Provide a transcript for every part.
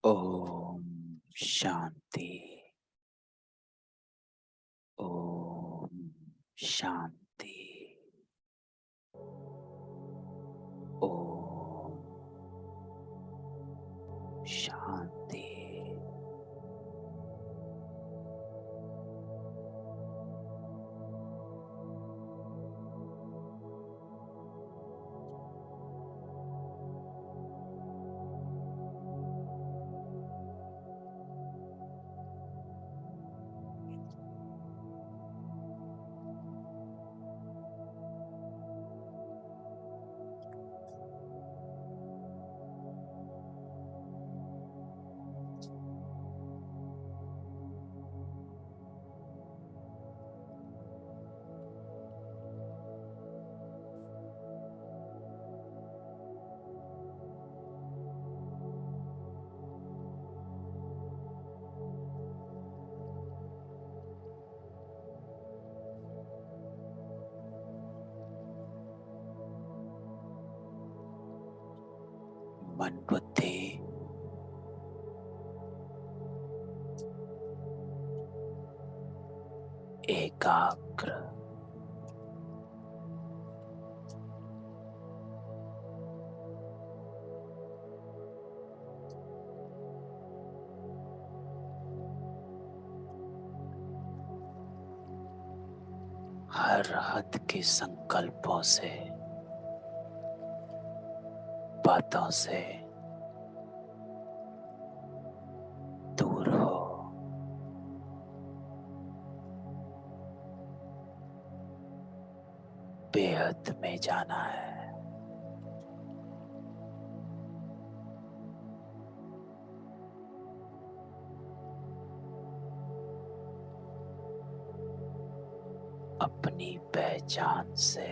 ओम शांति। ओम शांति। ओम शांति। मन बुद्धि एकाग्र हर हद के संकल्पों से, बातों से दूर हो। बेहद में जाना है। अपनी पहचान से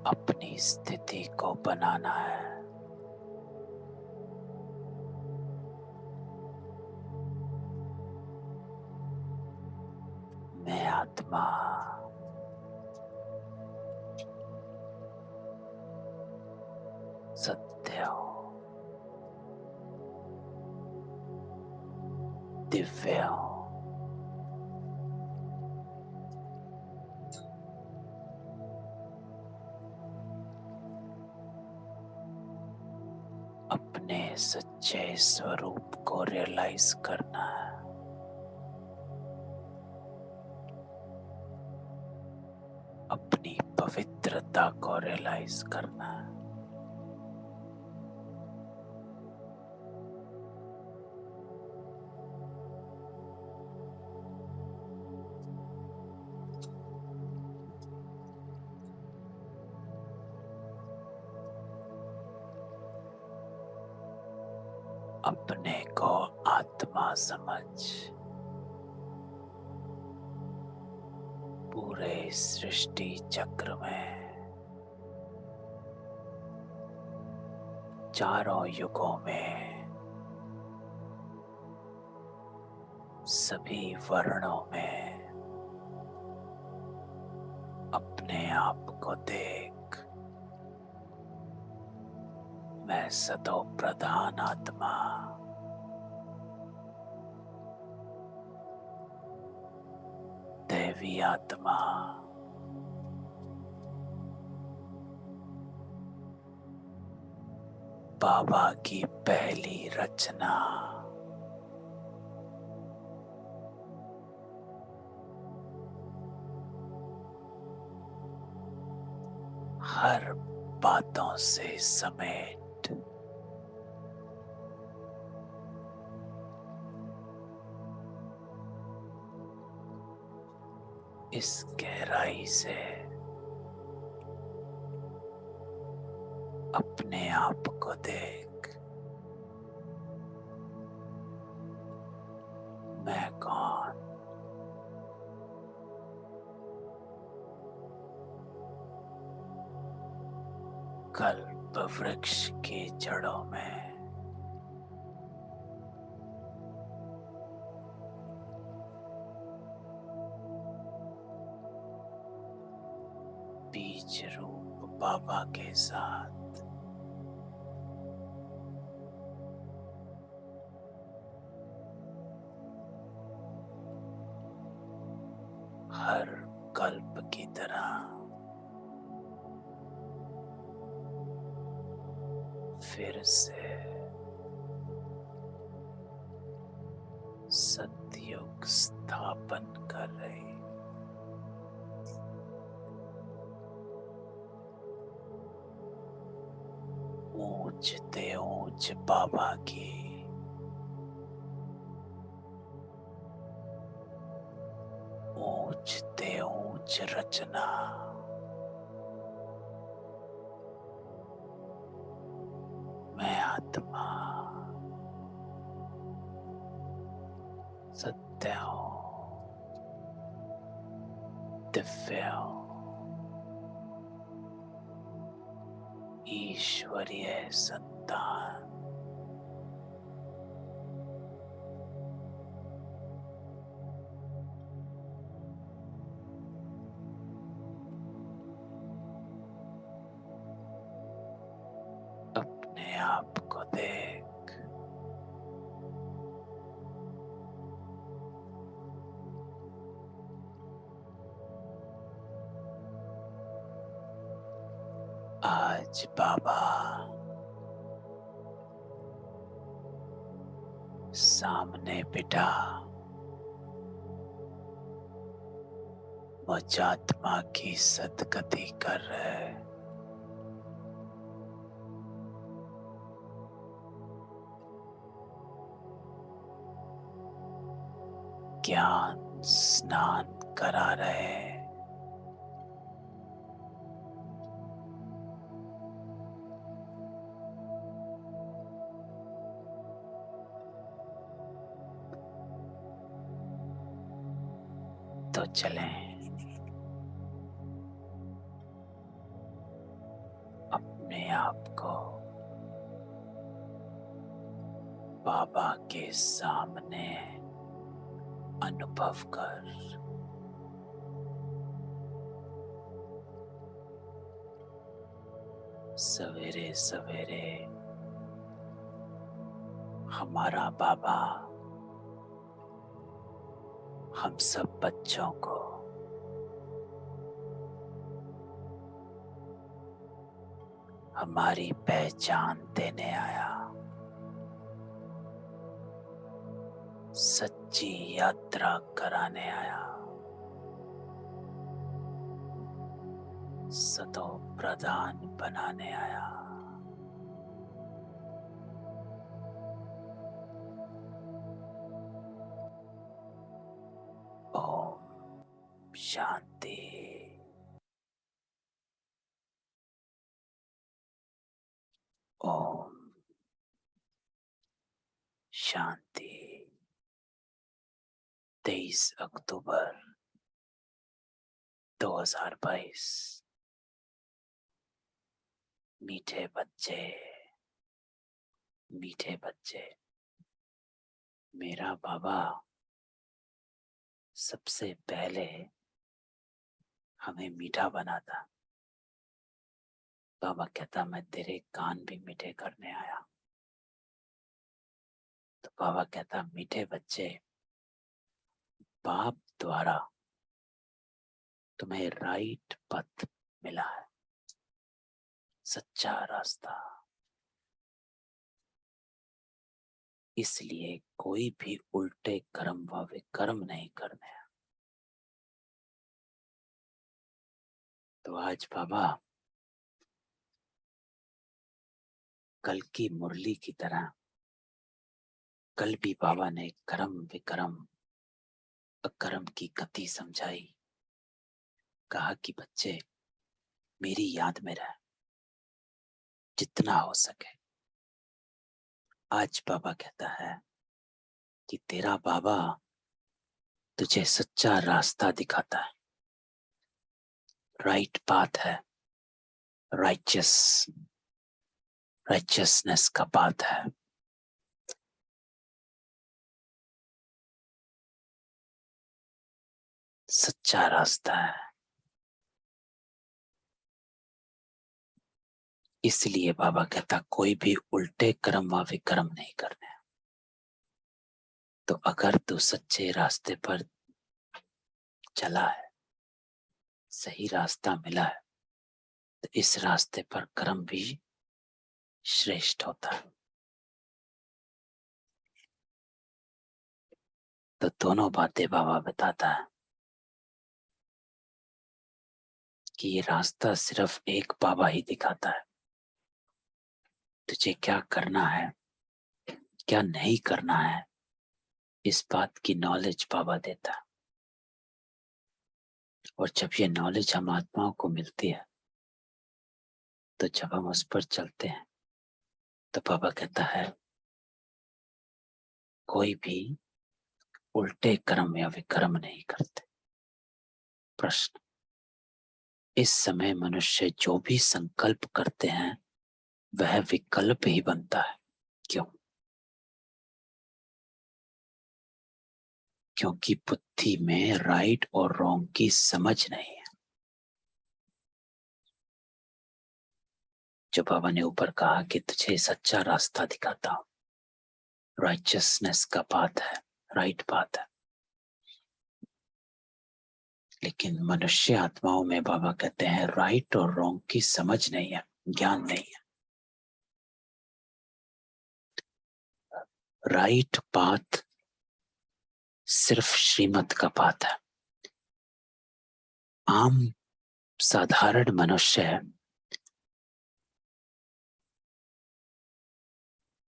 अपनी स्थिति को बनाना है। मैं आत्मा सत्य हूँ, दिव्य हूँ। अपने सच्चे स्वरूप को रियलाइज करना है। अपनी पवित्रता को रियलाइज करना है। अपने को आत्मा समझ पूरे सृष्टि चक्र में चारों युगों में सभी वर्णों में अपने आप को देख। मैं सतो प्रधान आत्मा दैवी आत्मा बाबा की पहली रचना हर बातों से समेट इस गहराई से अपने आप को देख। मैं कौन? कल्प वृक्ष की जड़ों में बीज रूप बाबा के साथ हर कल्प की तरह फिर से सतयुग स्थापन कर रही। ऊंचते ऊंच बाबा की ऊंचते ऊंच रचना मैं आत्मा सत्य हूँ, दिव्य हूँ, ईश्वरीय संतान। अपने आप को देख। आज बाबा सामने बिठा मुझ आत्मा की सदगति कर रहे। ज्ञान स्नान करा रहे। तो चलें अपने आप को बाबा के सामने अनुभव कर। सवेरे सवेरे हमारा बाबा हम सब बच्चों को हमारी पहचान देने आया। सच्ची यात्रा कराने आया। सतो प्रधान बनाने आया। ओम शांति। ओम शांति। 23 अक्टूबर 2022। मीठे बच्चे, मीठे बच्चे, मेरा बाबा सबसे पहले हमें मीठा बनाता। बाबा कहता मैं तेरे कान भी मीठे करने आया। तो बाबा कहता मीठे बच्चे, बाप द्वारा तुम्हें राइट पथ मिला है, सच्चा रास्ता। इसलिए कोई भी उल्टे कर्म व विकर्म नहीं करने हैं। तो आज बाबा कल की मुरली की तरह कल भी बाबा ने कर्म विकर्म अकर्म की गति समझाई। कहा कि बच्चे मेरी याद में रह जितना हो सके। आज बाबा कहता है कि तेरा बाबा तुझे सच्चा रास्ता दिखाता है, राइट पाथ है, राइचियसनेस का पाथ है। सच्चा रास्ता है। इसलिए बाबा कहता कोई भी उल्टे कर्म व विकर्म नहीं करने। तो अगर तू सच्चे रास्ते पर चला है, सही रास्ता मिला है, तो इस रास्ते पर कर्म भी श्रेष्ठ होता है। तो दोनों बातें बाबा बताता है कि ये रास्ता सिर्फ एक बाबा ही दिखाता है। तुझे क्या करना है, क्या नहीं करना है, इस बात की नॉलेज बाबा देता है। और जब ये नॉलेज हम आत्माओं को मिलती है, तो जब हम उस पर चलते हैं, तो बाबा कहता है कोई भी उल्टे कर्म या विकर्म नहीं करते। प्रश्न, इस समय मनुष्य जो भी संकल्प करते हैं वह विकल्प ही बनता है। क्यों? क्योंकि बुद्धि में राइट और रॉन्ग की समझ नहीं है। जो बाबा ने ऊपर कहा कि तुझे सच्चा रास्ता दिखाता हूं, राइचियसनेस का पाथ है, राइट पाथ है। लेकिन मनुष्य आत्माओं में बाबा कहते हैं राइट और रॉन्ग की समझ नहीं है, ज्ञान नहीं है। राइट पाथ सिर्फ श्रीमत का पाथ है। आम साधारण मनुष्य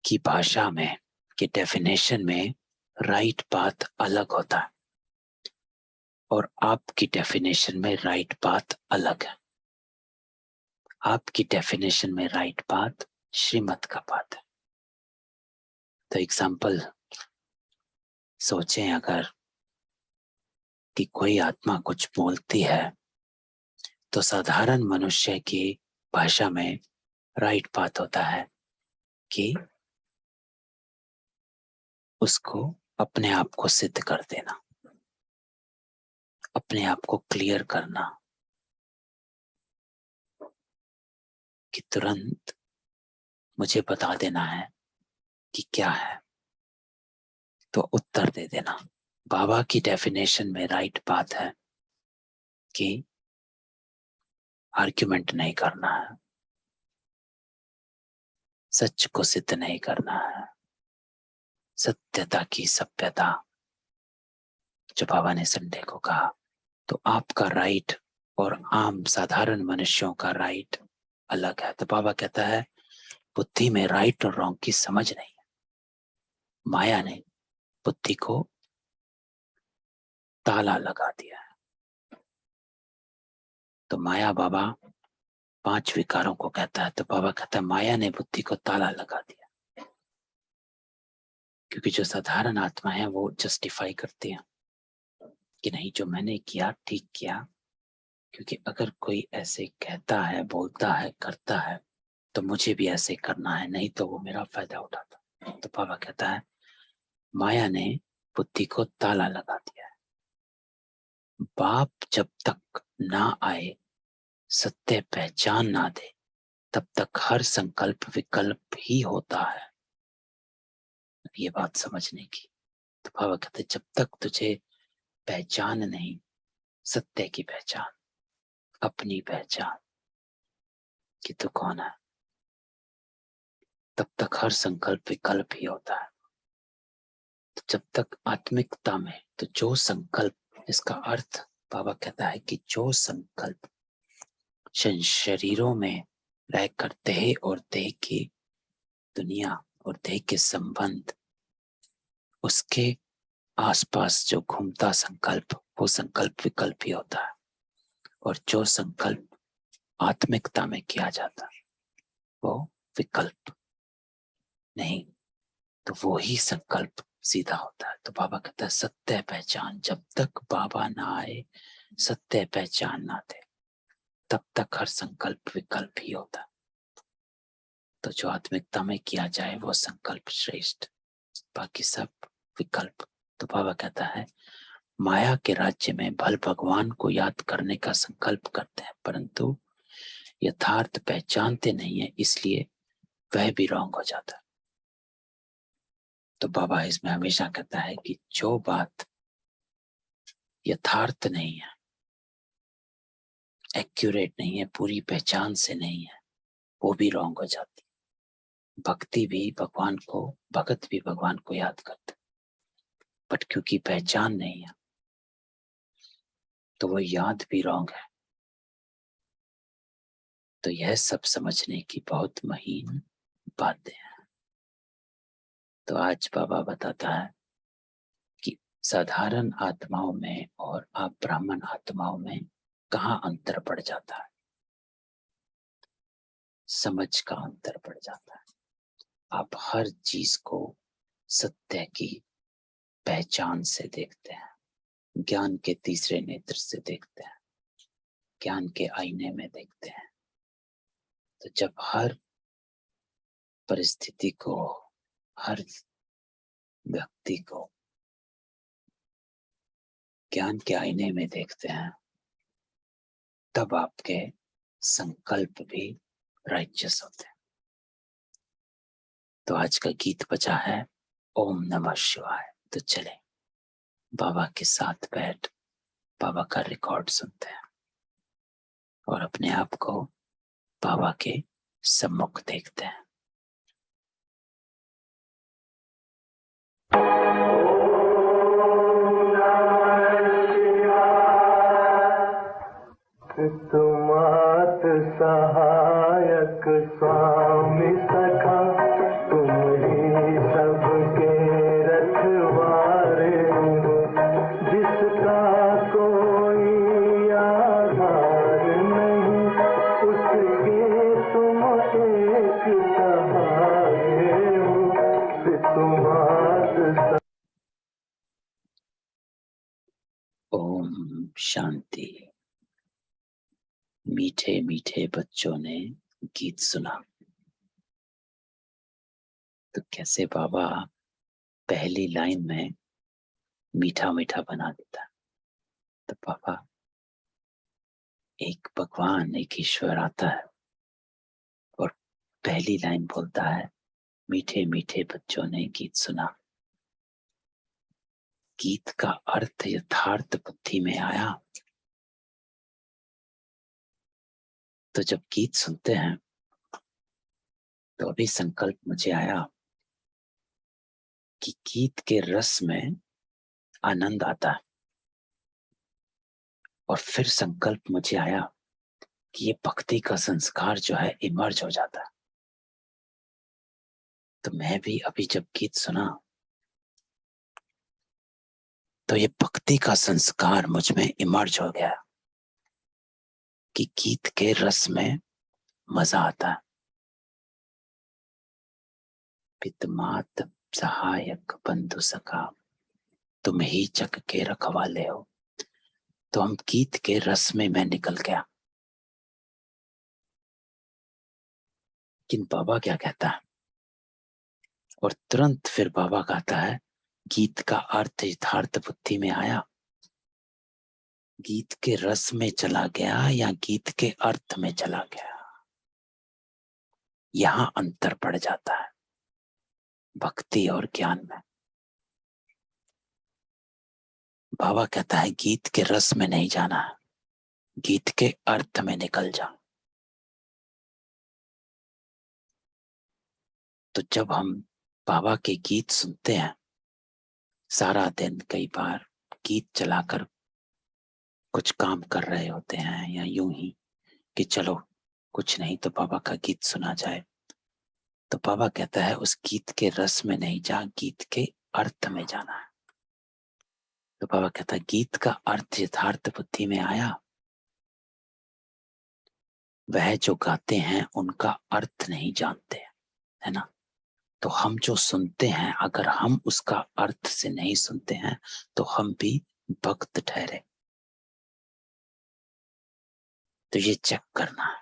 की भाषा में, की डेफिनेशन में राइट पाथ अलग होता है और आपकी डेफिनेशन में राइट पाथ अलग है। आपकी डेफिनेशन में राइट पाथ श्रीमत का पाथ है। तो एग्जाम्पल सोचें, अगर कि कोई आत्मा कुछ बोलती है तो साधारण मनुष्य की भाषा में राइट पाथ होता है कि उसको अपने आप को सिद्ध कर देना, अपने आप को क्लियर करना, कि तुरंत मुझे बता देना है कि क्या है तो उत्तर दे देना। बाबा की डेफिनेशन में राइट पाथ है कि आर्ग्यूमेंट नहीं करना है, सच को सिद्ध नहीं करना है, सत्यता की सभ्यता, जो बाबा ने संडे को कहा। तो आपका राइट और आम साधारण मनुष्यों का राइट अलग है। तो बाबा कहता है बुद्धि में राइट और रॉन्ग की समझ नहीं है। माया ने बुद्धि को ताला लगा दिया है। तो माया बाबा 5 विकारों को कहता है। तो बाबा कहता है माया ने बुद्धि को ताला लगा दिया, क्योंकि जो साधारण आत्मा है वो जस्टिफाई करती है कि नहीं, जो मैंने किया ठीक किया, क्योंकि अगर कोई ऐसे कहता है, बोलता है, करता है तो मुझे भी ऐसे करना है, नहीं तो वो मेरा फायदा उठाता। तो बाबा कहता है माया ने बुद्धि को ताला लगा दिया है। बाप जब तक ना आए, सत्य पहचान ना दे, तब तक हर संकल्प विकल्प ही होता है। ये बात समझने की। तो बाबा कहते जब तक तुझे पहचान नहीं, सत्य की पहचान, अपनी पहचान कि तू कौन है, तब तक हर संकल्प विकल्प ही होता है। तो जब तक आत्मिकता में, तो जो संकल्प, इसका अर्थ बाबा कहता है कि जो संकल्प शरीरों में रह कर देह और देह की दुनिया और देह के संबंध, उसके आसपास जो घूमता संकल्प, वो संकल्प विकल्प ही होता है। और जो संकल्प आत्मिकता में किया जाता वो विकल्प नहीं, तो वो ही संकल्प सीधा होता है। तो बाबा कहता है सत्य पहचान, जब तक बाबा ना आए सत्य पहचान ना दे तब तक हर संकल्प विकल्प ही होता है। तो जो आत्मिकता में किया जाए वो संकल्प श्रेष्ठ, बाकी सब विकल्प। तो बाबा कहता है माया के राज्य में भल भगवान को याद करने का संकल्प करते हैं परंतु यथार्थ पहचानते नहीं है, इसलिए वह भी रॉन्ग हो जाता है। तो बाबा इसमें हमेशा कहता है कि जो बात यथार्थ नहीं है, एक्यूरेट नहीं है, पूरी पहचान से नहीं है, वो भी रॉन्ग हो जाती है। भक्ति भी भगवान को, भगत भी भगवान को याद करते, बट क्योंकि पहचान नहीं है तो वो याद भी रॉन्ग है। तो यह सब समझने की बहुत महीन बातें हैं। तो आज बाबा बताता है कि साधारण आत्माओं में और आप ब्राह्मण आत्माओं में कहाँ अंतर पड़ जाता है। समझ का अंतर पड़ जाता है। आप हर चीज को सत्य की पहचान से देखते हैं, ज्ञान के तीसरे नेत्र से देखते हैं, ज्ञान के आईने में देखते हैं। तो जब हर परिस्थिति को, हर व्यक्ति को ज्ञान के आईने में देखते हैं तब आपके संकल्प भी राइचियस होते हैं। तो आज का गीत बजा है ओम नमः शिवाय। तो चले बाबा के साथ बैठ बाबा का रिकॉर्ड सुनते हैं और अपने आप को बाबा के सम्मुख देखते हैं। तुमात सहायक स्वामी सखा, तुम ही सबके रखवारे हो, जिसका कोई आधार नहीं, उसके तुम एक सहारे हो। तुमात ओम शांति। मीठे मीठे बच्चों ने गीत सुना। तो कैसे बाबा पहली लाइन में मीठा मीठा बना देता। तो बाबा एक भगवान, एक ईश्वर आता है और पहली लाइन बोलता है मीठे मीठे बच्चों ने गीत सुना। गीत का अर्थ यथार्थ बुद्धि में आया। तो जब गीत सुनते हैं तो अभी संकल्प मुझे आया कि गीत के रस में आनंद आता है और फिर संकल्प मुझे आया कि ये भक्ति का संस्कार जो है इमर्ज हो जाता है। तो मैं भी अभी जब गीत सुना तो ये भक्ति का संस्कार मुझ में इमर्ज हो गया कि गीत के रस में मजा आता है। पितमात सहायक बंधु सखा, तुम ही जग के रखवाले हो। तो हम गीत के रस में मैं निकल गया। लेकिन बाबा क्या कहता है, और तुरंत फिर बाबा कहता है गीत का अर्थ यथार्थ बुद्धि में आया। गीत के रस में चला गया या गीत के अर्थ में चला गया, यहां अंतर पड़ जाता है भक्ति और ज्ञान में। बाबा कहता है गीत के रस में नहीं जाना है, गीत के अर्थ में निकल जा। तो जब हम बाबा के गीत सुनते हैं सारा दिन, कई बार गीत चलाकर कुछ काम कर रहे होते हैं या यूं ही कि चलो कुछ नहीं तो बाबा का गीत सुना जाए, तो बाबा कहता है उस गीत के रस में नहीं जा, गीत के अर्थ में जाना है। तो बाबा कहता है गीत का अर्थ यथार्थ बुद्धि में आया वह जो गाते हैं उनका अर्थ नहीं जानते, है ना। तो हम जो सुनते हैं, अगर हम उसका अर्थ से नहीं सुनते हैं तो हम भी भक्त ठहरे। तो ये चेक करना है।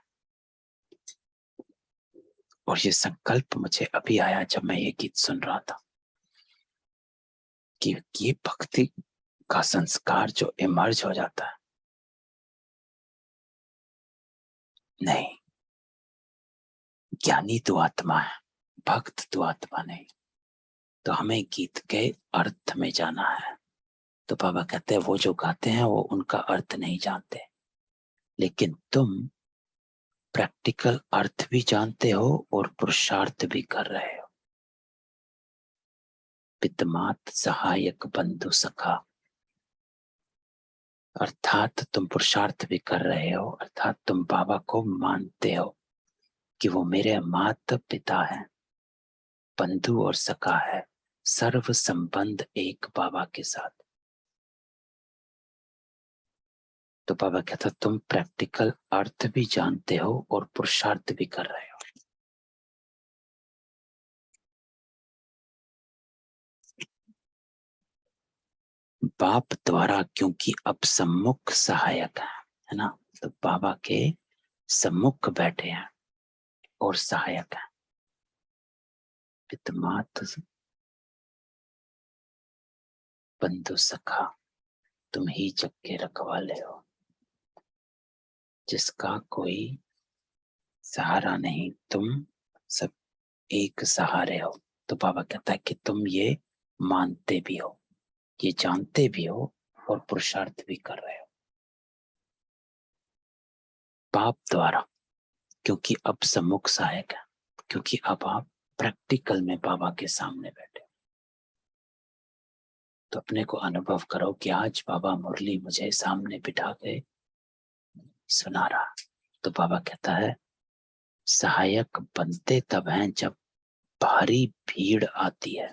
और ये संकल्प मुझे अभी आया जब मैं ये गीत सुन रहा था कि ये भक्ति का संस्कार जो इमर्ज हो जाता है, नहीं, ज्ञानी तो आत्मा है, भक्त तो आत्मा नहीं। तो हमें गीत के अर्थ में जाना है। तो बाबा कहते हैं वो जो गाते हैं वो उनका अर्थ नहीं जानते, लेकिन तुम प्रैक्टिकल अर्थ भी जानते हो और पुरुषार्थ भी कर रहे हो। पितमात सहायक बंधु सखा, अर्थात तुम पुरुषार्थ भी कर रहे हो, अर्थात तुम बाबा को मानते हो कि वो मेरे माता पिता है, बंधु और सखा है, सर्व संबंध एक बाबा के साथ। तो बाबा कहता तुम प्रैक्टिकल अर्थ भी जानते हो और पुरुषार्थ भी कर रहे हो। बाप द्वारा, क्योंकि अब सम्मुख सहायक है ना। तो बाबा के सम्मुख बैठे हैं और सहायक है। पितमात बंधु सखा, तुम ही जग के रखवाले हो, जिसका कोई सहारा नहीं, तुम सब एक सहारे हो। तो बाबा कहता है कि तुम ये मानते भी हो, ये जानते भी हो और पुरुषार्थ भी कर रहे हो। बाप द्वारा, क्योंकि अब सम्मुख सहायक है, क्योंकि अब आप प्रैक्टिकल में बाबा के सामने बैठे। तो अपने को अनुभव करो कि आज बाबा मुरली मुझे सामने बिठा के सुना रहा। तो बाबा कहता है सहायक बनते तब हैं जब भारी भीड़ आती है।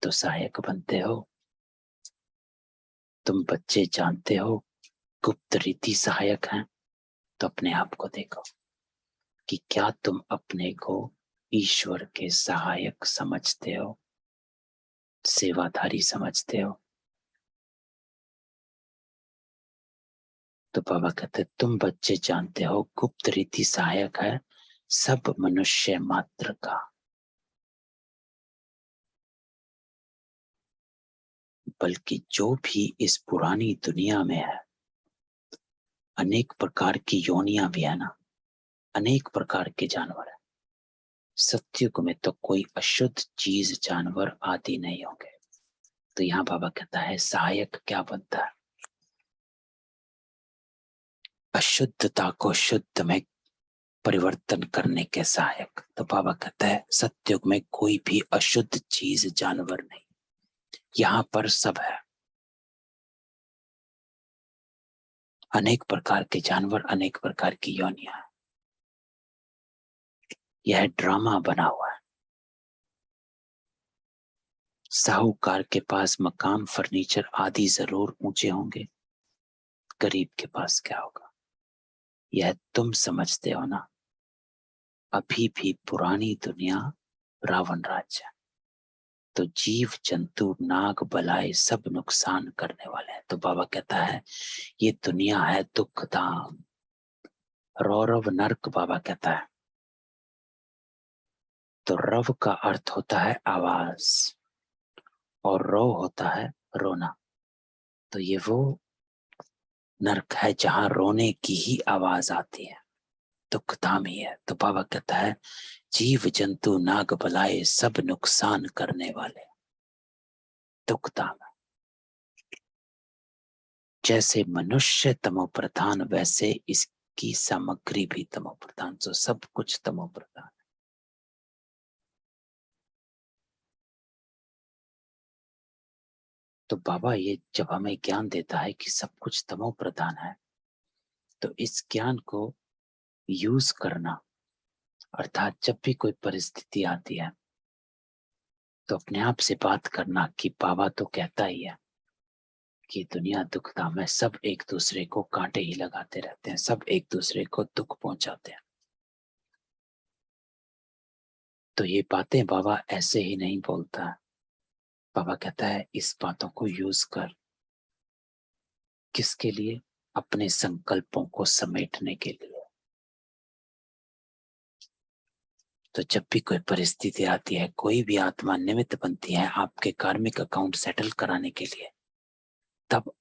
तो सहायक बनते हो, तुम बच्चे जानते हो गुप्त रीति सहायक हैं। तो अपने आप को देखो कि क्या तुम अपने को ईश्वर के सहायक समझते हो, सेवाधारी समझते हो। तो बाबा कहते तुम बच्चे जानते हो गुप्त रीति सहायक है सब मनुष्य मात्र का। बल्कि जो भी इस पुरानी दुनिया में है, अनेक प्रकार की योनियां भी है ना, अनेक प्रकार के जानवर है। सत्युग में तो कोई अशुद्ध चीज जानवर आदि नहीं होंगे। तो यहाँ बाबा कहता है सहायक क्या बनता है, अशुद्धता को शुद्ध में परिवर्तन करने के सहायक। तो बाबा कहता है सत्युग में कोई भी अशुद्ध चीज जानवर नहीं, यहाँ पर सब है। अनेक प्रकार के जानवर, अनेक प्रकार की योनियां है। यह ड्रामा बना हुआ है। साहूकार के पास मकान, फर्नीचर आदि जरूर ऊंचे होंगे, गरीब के पास क्या होगा, यह तुम समझते हो ना। अभी भी पुरानी दुनिया रावण राज्य है। तो जीव जंतु नाग बलाए सब नुकसान करने वाले हैं। तो बाबा कहता है ये दुनिया है दुख धाम, रौरव नरक। बाबा कहता है तो रव का अर्थ होता है आवाज और रो होता है रोना। तो ये वो नरक है जहां रोने की ही आवाज आती है, दुख धाम ही है। तो बाबा कहता है जीव जंतु नाग बलाए सब नुकसान करने वाले दुख धाम है। जैसे मनुष्य तमो प्रधान, वैसे इसकी सामग्री भी तमो प्रधान। तो सब कुछ तमो प्रधान। तो बाबा ये जब हमें ज्ञान देता है कि सब कुछ तमो प्रधान है, तो इस ज्ञान को यूज करना, अर्थात जब भी कोई परिस्थिति आती है तो अपने आप से बात करना कि बाबा तो कहता ही है कि दुनिया दुखधाम है, सब एक दूसरे को कांटे ही लगाते रहते हैं, सब एक दूसरे को दुख पहुंचाते हैं। तो ये बातें बाबा ऐसे ही नहीं बोलता। बाबा कहता है इस बातों को यूज कर। किसके लिए? अपने संकल्पों को समेटने के लिए। तो जब भी कोई परिस्थिति आती है, कोई भी आत्मा निमित्त बनती है आपके कार्मिक अकाउंट सेटल कराने के लिए, तब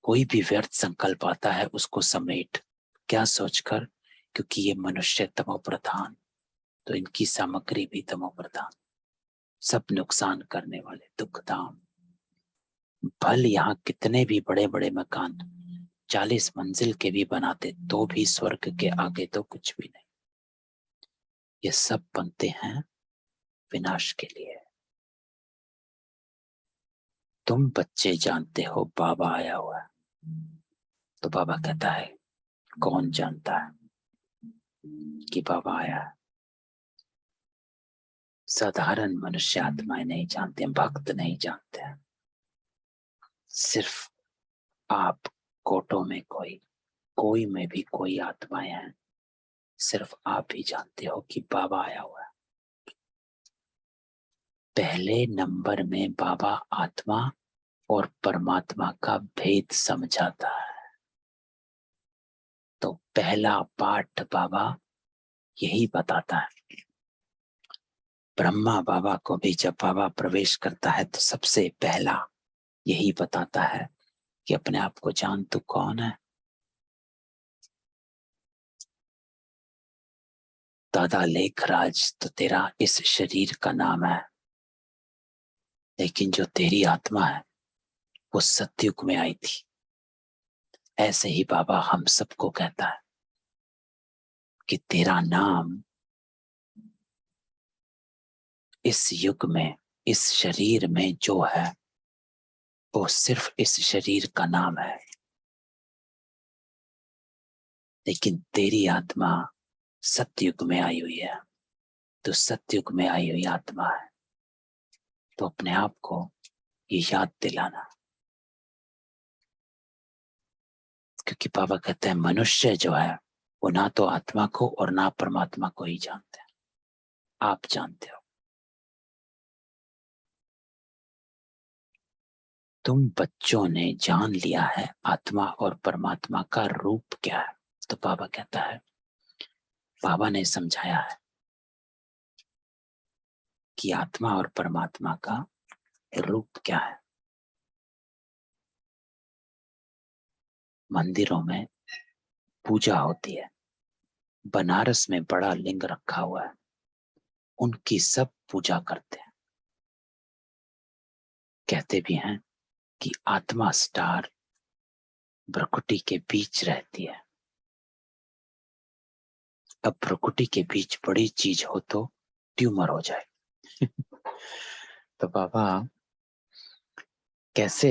कोई भी व्यर्थ संकल्प आता है उसको समेट। क्या सोचकर? क्योंकि ये मनुष्य तमो प्रधान, तो इनकी सामग्री भी तमो प्रधान, सब नुकसान करने वाले, दुखधाम। भल यहाँ कितने भी बड़े बड़े मकान 40 मंजिल के भी बनाते तो भी स्वर्ग के आगे तो कुछ भी नहीं। ये सब बनते हैं विनाश के लिए। तुम बच्चे जानते हो बाबा आया हुआ है। तो बाबा कहता है कौन जानता है कि बाबा आया है? साधारण मनुष्य आत्माएं नहीं जानते, भक्त नहीं जानते हैं। सिर्फ आप, कोटों में कोई में भी कोई आत्माएं हैं, सिर्फ आप ही जानते हो कि बाबा आया हुआ है। पहले नंबर में बाबा आत्मा और परमात्मा का भेद समझाता है। तो पहला पाठ बाबा यही बताता है। ब्रह्मा बाबा को भी जब बाबा प्रवेश करता है तो सबसे पहला यही बताता है कि अपने आप को जान, तू कौन है। दादा लेखराज, तो तेरा इस शरीर का नाम है, लेकिन जो तेरी आत्मा है वो सतयुग में आई थी। ऐसे ही बाबा हम सबको कहता है कि तेरा नाम इस युग में, इस शरीर में जो है वो सिर्फ इस शरीर का नाम है, लेकिन तेरी आत्मा सतयुग में आई हुई है। तो सतयुग में आई हुई आत्मा है, तो अपने आप को ये याद दिलाना। क्योंकि बाबा कहते हैं मनुष्य जो है वो ना तो आत्मा को और ना परमात्मा को ही जानते हैं, आप जानते हो। तुम बच्चों ने जान लिया है आत्मा और परमात्मा का रूप क्या है। तो बाबा कहता है, बाबा ने समझाया है कि आत्मा और परमात्मा का रूप क्या है। मंदिरों में पूजा होती है, बनारस में बड़ा लिंग रखा हुआ है, उनकी सब पूजा करते हैं। कहते भी हैं कि आत्मा स्टार भ्रकुटी के बीच रहती है। अब भ्रकुटी के बीच बड़ी चीज हो तो ट्यूमर हो जाए। तो बाबा कैसे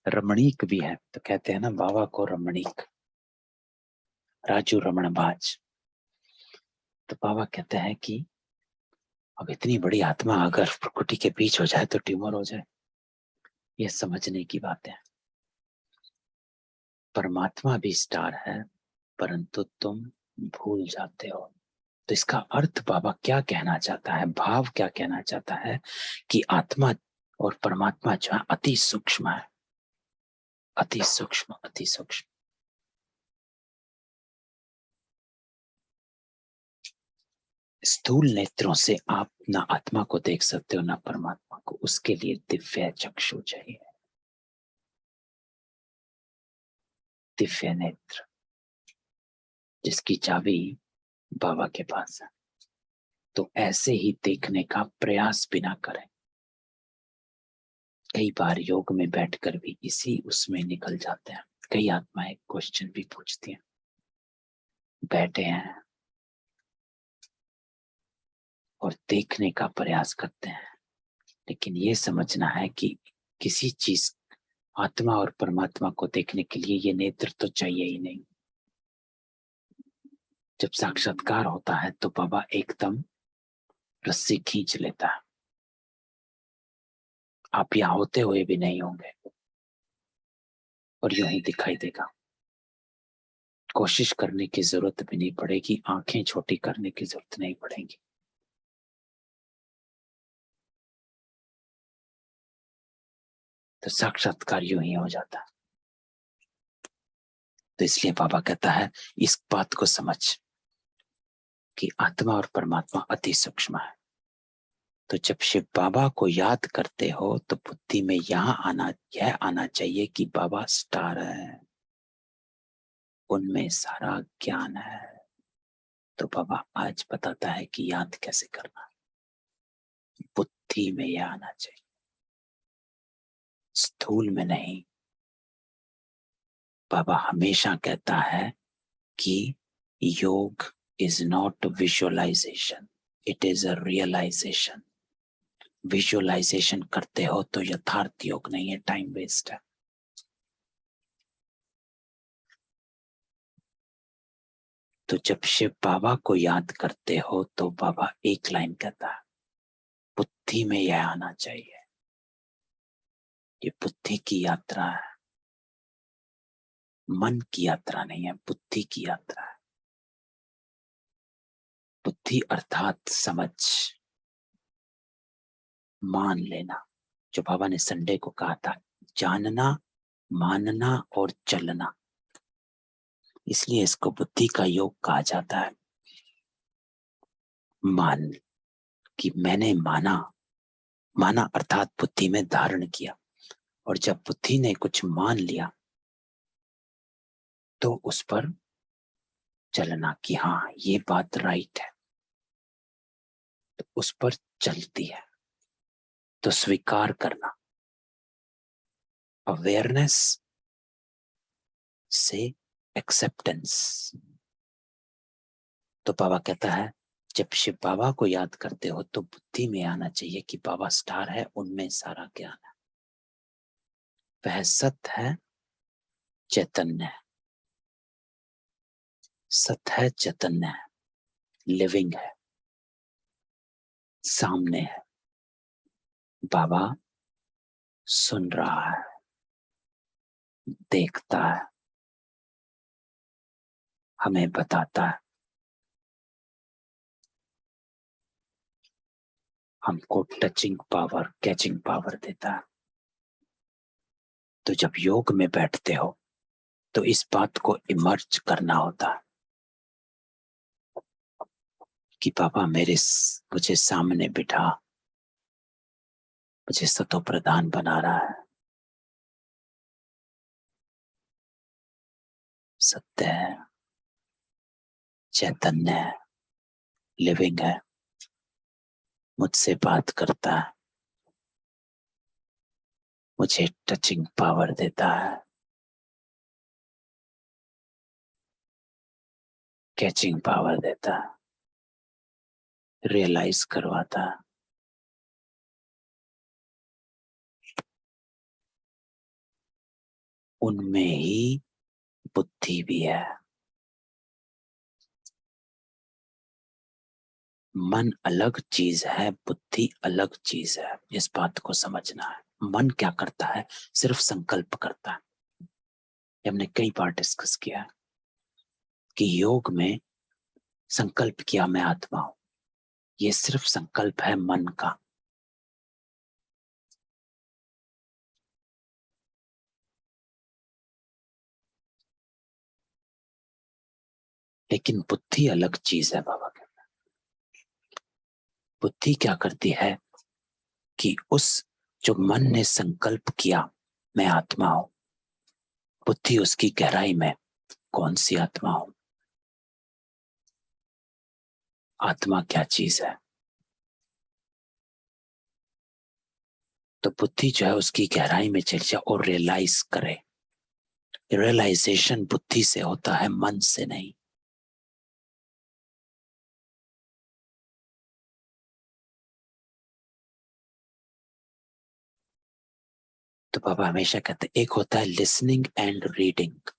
रमणीक भी है, तो कहते हैं ना बाबा को रमणीक, राजू रमणबाज। तो बाबा कहते हैं कि अब इतनी बड़ी आत्मा अगर प्रकृति के बीच हो जाए तो ट्यूमर हो जाए, ये समझने की बात है। परमात्मा भी स्टार है, परंतु तुम भूल जाते हो। तो इसका अर्थ बाबा क्या कहना चाहता है, भाव क्या कहना चाहता है कि आत्मा और परमात्मा जो है अति सूक्ष्म है, अति सूक्ष्म, अति सूक्ष्म। स्थूल नेत्रों से आप ना आत्मा को देख सकते हो ना परमात्मा को, उसके लिए दिव्य चक्षु चाहिए, दिव्य नेत्र, जिसकी चाबी बाबा के पास है। तो ऐसे ही देखने का प्रयास भी ना करें। कई बार योग में बैठकर भी इसी उसमें निकल जाते हैं। कई आत्माएं क्वेश्चन भी पूछती हैं, बैठे हैं और देखने का प्रयास करते हैं, लेकिन ये समझना है कि किसी चीज, आत्मा और परमात्मा को देखने के लिए ये नेत्र तो चाहिए ही नहीं। जब साक्षात्कार होता है तो बाबा एकदम रस्सी खींच लेता है, आप यहाँ होते हुए भी नहीं होंगे। और यूं ही दिखाई देगा। कोशिश करने की जरूरत भी नहीं पड़ेगी, आंखें छोटी करने की जरूरत नहीं पड़ेगी। तो साक्षात्कार यूं ही हो जाता है। तो इसलिए बाबा कहता है इस बात को समझ कि आत्मा और परमात्मा अति सूक्ष्म है। तो जब शिव बाबा को याद करते हो तो बुद्धि में यह आना चाहिए कि बाबा स्टार है, उनमें सारा ज्ञान है। तो बाबा आज बताता है कि याद कैसे करना, बुद्धि में यह आना चाहिए, स्थूल में नहीं। बाबा हमेशा कहता है कि yog is not visualization, it is a realization. Visualization करते हो तो यथार्थ योग नहीं है, टाइम वेस्ट है। तो जब शिव बाबा को याद करते हो तो बाबा एक लाइन कहता है, बुद्धि में यह आना चाहिए। ये बुद्धि की यात्रा है, मन की यात्रा नहीं है, बुद्धि की यात्रा है। बुद्धि अर्थात समझ, मान लेना। जो बाबा ने संडे को कहा था, जानना, मानना और चलना, इसलिए इसको बुद्धि का योग कहा जाता है। मान कि मैंने माना, माना अर्थात बुद्धि में धारण किया। और जब बुद्धि ने कुछ मान लिया तो उस पर चलना कि हाँ ये बात राइट है, तो उस पर चलती है। तो स्वीकार करना, अवेयरनेस से एक्सेप्टेंस। तो बाबा कहता है जब शिव बाबा को याद करते हो तो बुद्धि में आना चाहिए कि बाबा स्टार है, उनमें सारा ज्ञान है। वह सत्य है, चैतन्य है। सत्य है, चैतन्य है, लिविंग है, सामने है। बाबा सुन रहा है, देखता है, हमें बताता है, हमको टचिंग पावर, कैचिंग पावर देता है। तो जब योग में बैठते हो तो इस बात को इमर्ज करना होता है कि बाबा मुझे सामने बिठा, मुझे सतो प्रधान बना रहा है। सत्य है, चैतन्य है, लिविंग है, मुझसे बात करता है, मुझे टचिंग पावर देता है, कैचिंग पावर देता है, रियलाइज करवाता है। उनमें ही बुद्धि भी है। मन अलग चीज है, बुद्धि अलग चीज है, इस बात को समझना है। मन क्या करता है, सिर्फ संकल्प करता है। हमने कई बार डिस्कस किया है कि योग में संकल्प किया मैं आत्मा हूं, ये सिर्फ संकल्प है मन का। लेकिन बुद्धि अलग चीज है। बाबा कहते हैं बुद्धि क्या करती है कि उस जो मन ने संकल्प किया मैं आत्मा हूं, बुद्धि उसकी गहराई में कौन सी आत्मा हूं, आत्मा क्या चीज है। तो बुद्धि जो है उसकी गहराई में चल जाए और रियलाइज करे। रियलाइजेशन बुद्धि से होता है, मन से नहीं। तो बाबा हमेशा कहते एक होता है लिसनिंग एंड रीडिंग,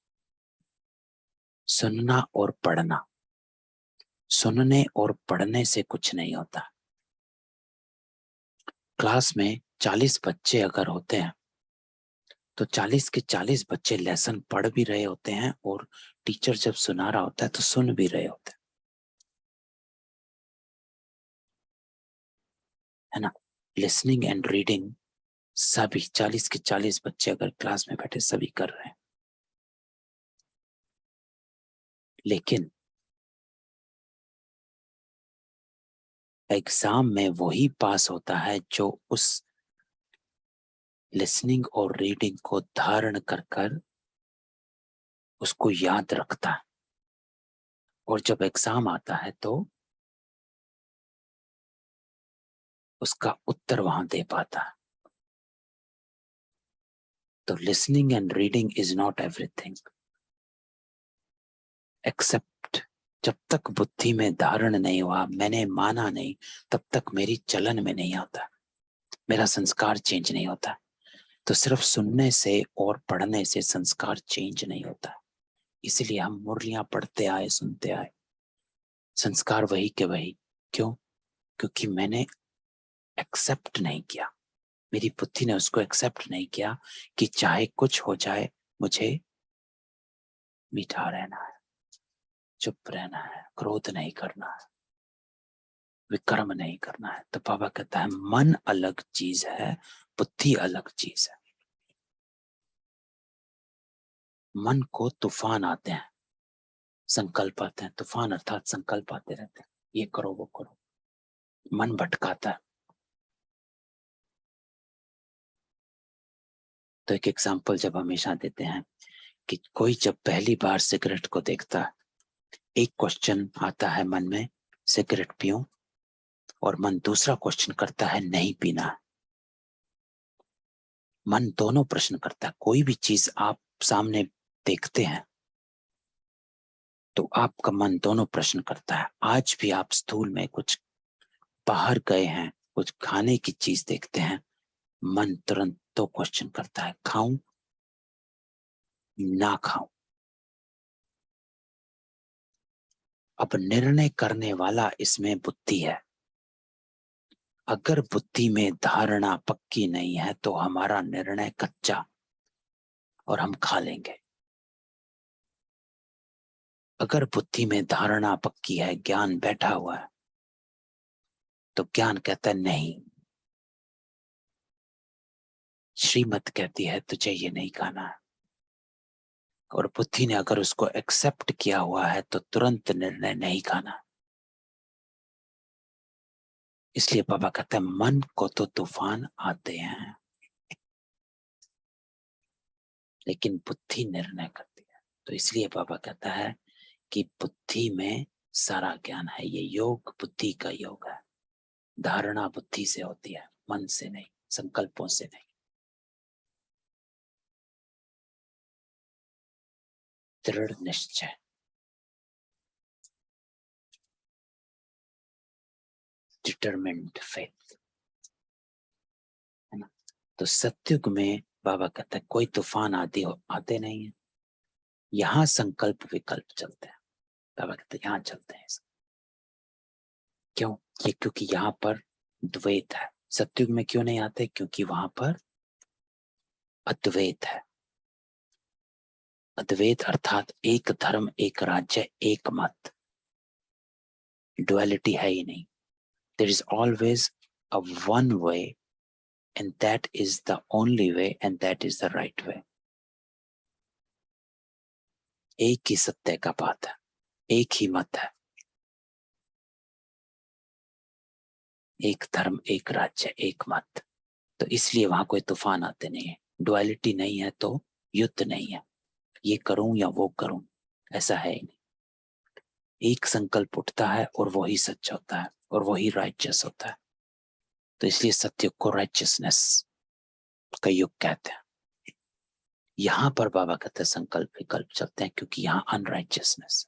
सुनना और पढ़ना। सुनने और पढ़ने से कुछ नहीं होता। क्लास में 40 बच्चे अगर होते हैं तो 40 के 40 बच्चे लेसन पढ़ भी रहे होते हैं और टीचर जब सुना रहा होता है तो सुन भी रहे होते हैं, है ना। लिसनिंग एंड रीडिंग सभी 40 के 40 बच्चे अगर क्लास में बैठे सभी कर रहे हैं, लेकिन एग्जाम में वही पास होता है जो उस लिसनिंग और रीडिंग को धारण कर कर उसको याद रखता है, और जब एग्जाम आता है तो उसका उत्तर वहां दे पाता है। तो listening and reading is not everything, except जब तक बुद्धि में धारण नहीं हुआ, मैंने माना नहीं, तब तक मेरी चलन में नहीं आता, मेरा संस्कार चेंज नहीं होता। तो सिर्फ सुनने से और पढ़ने से संस्कार चेंज नहीं होता, इसलिए हम मुरलियां पढ़ते आए, सुनते आए, संस्कार वही के वही। क्यों? क्योंकि मैंने एक्सेप्ट नहीं किया, मेरी बुद्धि ने उसको एक्सेप्ट नहीं किया कि चाहे कुछ हो जाए मुझे मीठा रहना है, चुप रहना है, क्रोध नहीं करना है, विक्रम नहीं करना है। तो बाबा कहता है मन अलग चीज है, बुद्धि अलग चीज है। मन को तूफान आते हैं, संकल्प आते हैं, तूफान अर्थात संकल्प आते रहते हैं, ये करो वो करो, मन भटकाता है। तो एक एग्जाम्पल जब हमेशा देते हैं कि कोई जब पहली बार सिगरेट को देखता है, एक क्वेश्चन आता है मन में, सिगरेट पीऊं, और मन दूसरा क्वेश्चन करता है नहीं पीना है। मन दोनों प्रश्न करता है। कोई भी चीज आप सामने देखते हैं तो आपका मन दोनों प्रश्न करता है। आज भी आप स्थूल में कुछ बाहर गए हैं, कुछ खाने की चीज देखते हैं, मन तुरंत दो क्वेश्चन करता है, खाऊं ना खाऊं। अब निर्णय करने वाला इसमें बुद्धि है। अगर बुद्धि में धारणा पक्की नहीं है तो हमारा निर्णय कच्चा और हम खा लेंगे। अगर बुद्धि में धारणा पक्की है, ज्ञान बैठा हुआ है, तो ज्ञान कहता है नहीं, श्रीमत कहती है तुझे ये नहीं खाना है। और बुद्धि ने अगर उसको एक्सेप्ट किया हुआ है तो तुरंत निर्णय नहीं खाना। इसलिए बाबा कहते हैं मन को तो तूफान आते हैं लेकिन बुद्धि निर्णय करती है। तो इसलिए बाबा कहता है कि बुद्धि में सारा ज्ञान है। ये योग बुद्धि का योग है। धारणा बुद्धि से होती है, मन से नहीं, संकल्पों से नहीं। दृढ़ निश्चय, डिटरमिन्ड फेथ, है ना। तो सत्युग में बाबा कहता है कोई तूफान आदि आते नहीं है, यहां संकल्प विकल्प चलते हैं। बाबा कहते हैं यहां चलते हैं। क्यों? ये क्योंकि यहाँ पर द्वैत है। सत्युग में क्यों नहीं आते? क्योंकि वहां पर अद्वैत है। अद्वैत अर्थात एक धर्म, एक राज्य, एक मत, डुअलिटी है ही नहीं। There is always a one way and that is the only way and that is the right way. एक ही सत्य का बात है, एक ही मत है, एक धर्म, एक राज्य, एक मत। तो इसलिए वहां कोई तूफान आते नहीं है। डुअलिटी नहीं है तो युद्ध नहीं है, ये करूं या वो करूं, ऐसा है ही नहीं। एक संकल्प उठता है और वही सच होता है और वही राइचियस होता है। तो इसलिए सत्य को राइचियसनेस का युग कहते हैं। यहां पर बाबा कहते हैं संकल्प विकल्प चलते हैं क्योंकि यहां अनराइचियसनेस,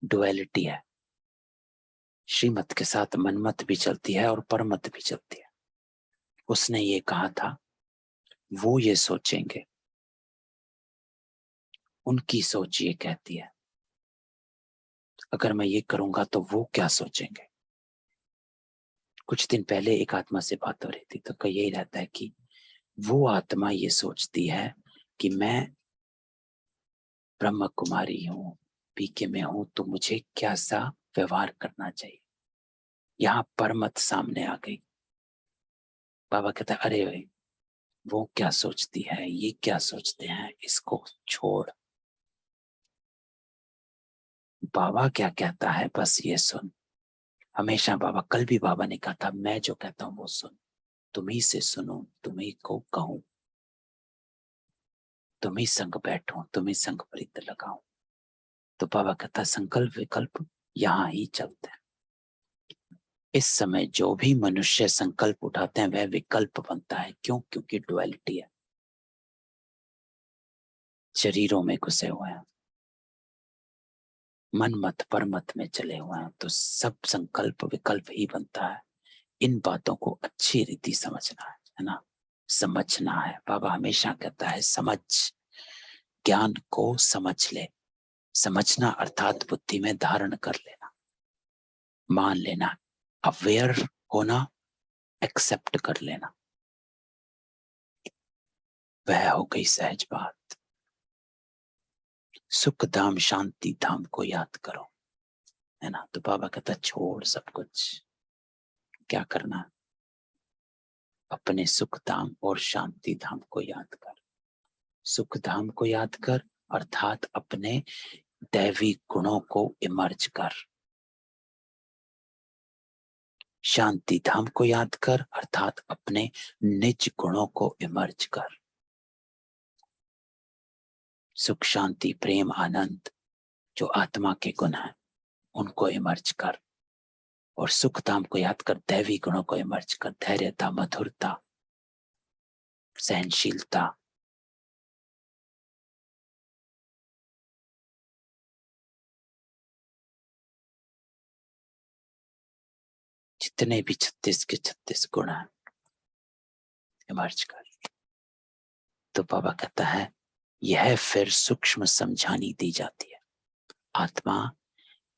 डुअलिटी है। श्रीमत के साथ मनमत भी चलती है और परमत भी चलती है। उसने ये कहा था, वो ये सोचेंगे, उनकी सोच ये कहती है, अगर मैं ये करूंगा तो वो क्या सोचेंगे। कुछ दिन पहले एक आत्मा से बात हो रही थी तो यही रहता है कि वो आत्मा ये सोचती है कि मैं ब्रह्म कुमारी हूं, पीके में हूं, तो मुझे कैसा व्यवहार करना चाहिए। यहाँ परमत सामने आ गई। बाबा कहता है अरे भाई, वो क्या सोचती है, ये क्या सोचते हैं, इसको छोड़। बाबा क्या कहता है बस ये सुन। हमेशा बाबा, कल भी बाबा ने कहा था, मैं जो कहता हूं वो सुन, तुम्ही से सुनो, तुम्ही को कहूं, तुम्ही संग बैठो, तुम्ही संग प्रीत लगाऊं। तो बाबा कहता संकल्प विकल्प यहाँ ही चलते हैं। इस समय जो भी मनुष्य संकल्प उठाते हैं वह विकल्प बनता है। क्यों? क्योंकि डुअलिटी है, शरीरों में घुसे हुए हैं, मन मत पर मत में चले हुए हैं, तो सब संकल्प विकल्प ही बनता है। इन बातों को अच्छी रीति समझना है ना, समझना है। बाबा हमेशा कहता है समझ, ज्ञान को समझ ले। समझना अर्थात बुद्धि में धारण कर लेना, मान लेना, अवेयर होना, एक्सेप्ट कर लेना, वह हो गई सहज बात। सुख धाम शांति धाम को याद करो, है ना। तो बाबा कहता छोड़ सब कुछ, क्या करना, अपने सुख धाम और शांति धाम को याद कर। सुख धाम को याद कर अर्थात अपने दैवी गुणों को इमर्ज कर। शांति धाम को याद कर अर्थात अपने निज गुणों को इमर्ज कर। सुख शांति प्रेम आनंद जो आत्मा के गुण हैं उनको इमर्ज कर, और सुख धाम को याद कर दैवी गुणों को इमर्ज कर। धैर्यता, मधुरता, सहनशीलता, जितने भी 36 के 36 गुण हैं इमर्ज कर। तो बाबा कहता है यह फिर सूक्ष्म समझानी दी जाती है। आत्मा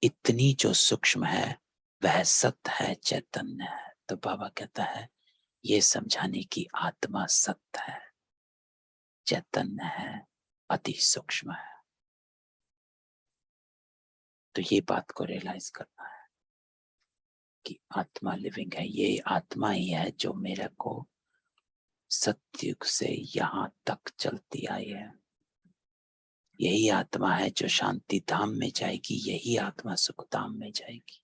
इतनी जो सूक्ष्म है वह सत्य है, चैतन्य है। तो बाबा कहता है ये समझाने की आत्मा सत्य है, चैतन्य है, अति सूक्ष्म है। तो ये बात को रियलाइज करना है कि आत्मा लिविंग है। ये आत्मा ही है जो मेरे को सतयुग से यहाँ तक चलती आई है। यही आत्मा है जो शांति धाम में जाएगी, यही आत्मा सुख धाम में जाएगी।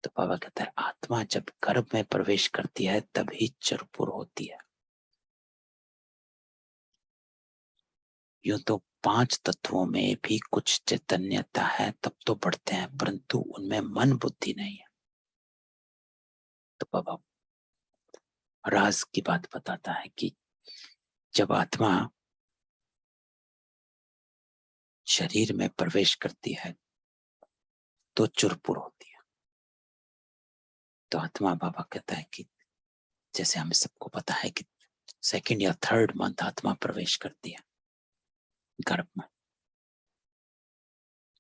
तो बाबा कहता है आत्मा जब गर्भ में प्रवेश करती है तभी चरपुर होती है। यूं तो 5 तत्वों में भी कुछ चैतन्यता है, तब तो बढ़ते हैं, परंतु उनमें मन बुद्धि नहीं है। तो बाबा राज की बात बताता है कि जब आत्मा शरीर में प्रवेश करती है तो चुरपुर होती है। तो आत्मा, बाबा कहता है कि जैसे हमें सबको पता है कि 2nd या 3rd मंथ आत्मा प्रवेश करती है गर्भ में,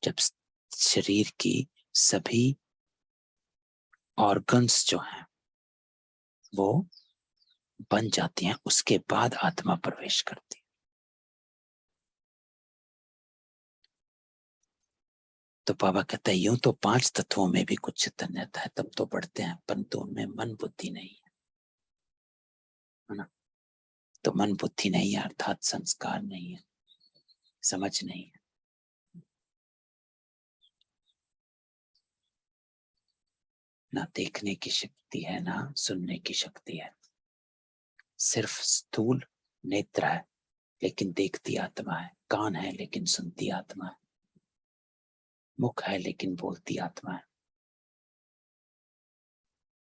जब शरीर की सभी ऑर्गन्स जो हैं वो बन जाती हैं, उसके बाद आत्मा प्रवेश करती है। तो बाबा कहता है यूं तो 5 तत्वों में भी कुछ चैतन्यता है, तब तो बढ़ते हैं, परंतु उनमें मन बुद्धि नहीं है ना। तो मन बुद्धि नहीं है अर्थात संस्कार नहीं है, समझ नहीं है। ना देखने की शक्ति है, ना सुनने की शक्ति है। सिर्फ स्थूल नेत्र है लेकिन देखती आत्मा है, कान है लेकिन सुनती आत्मा है, मुख है लेकिन बोलती आत्मा है,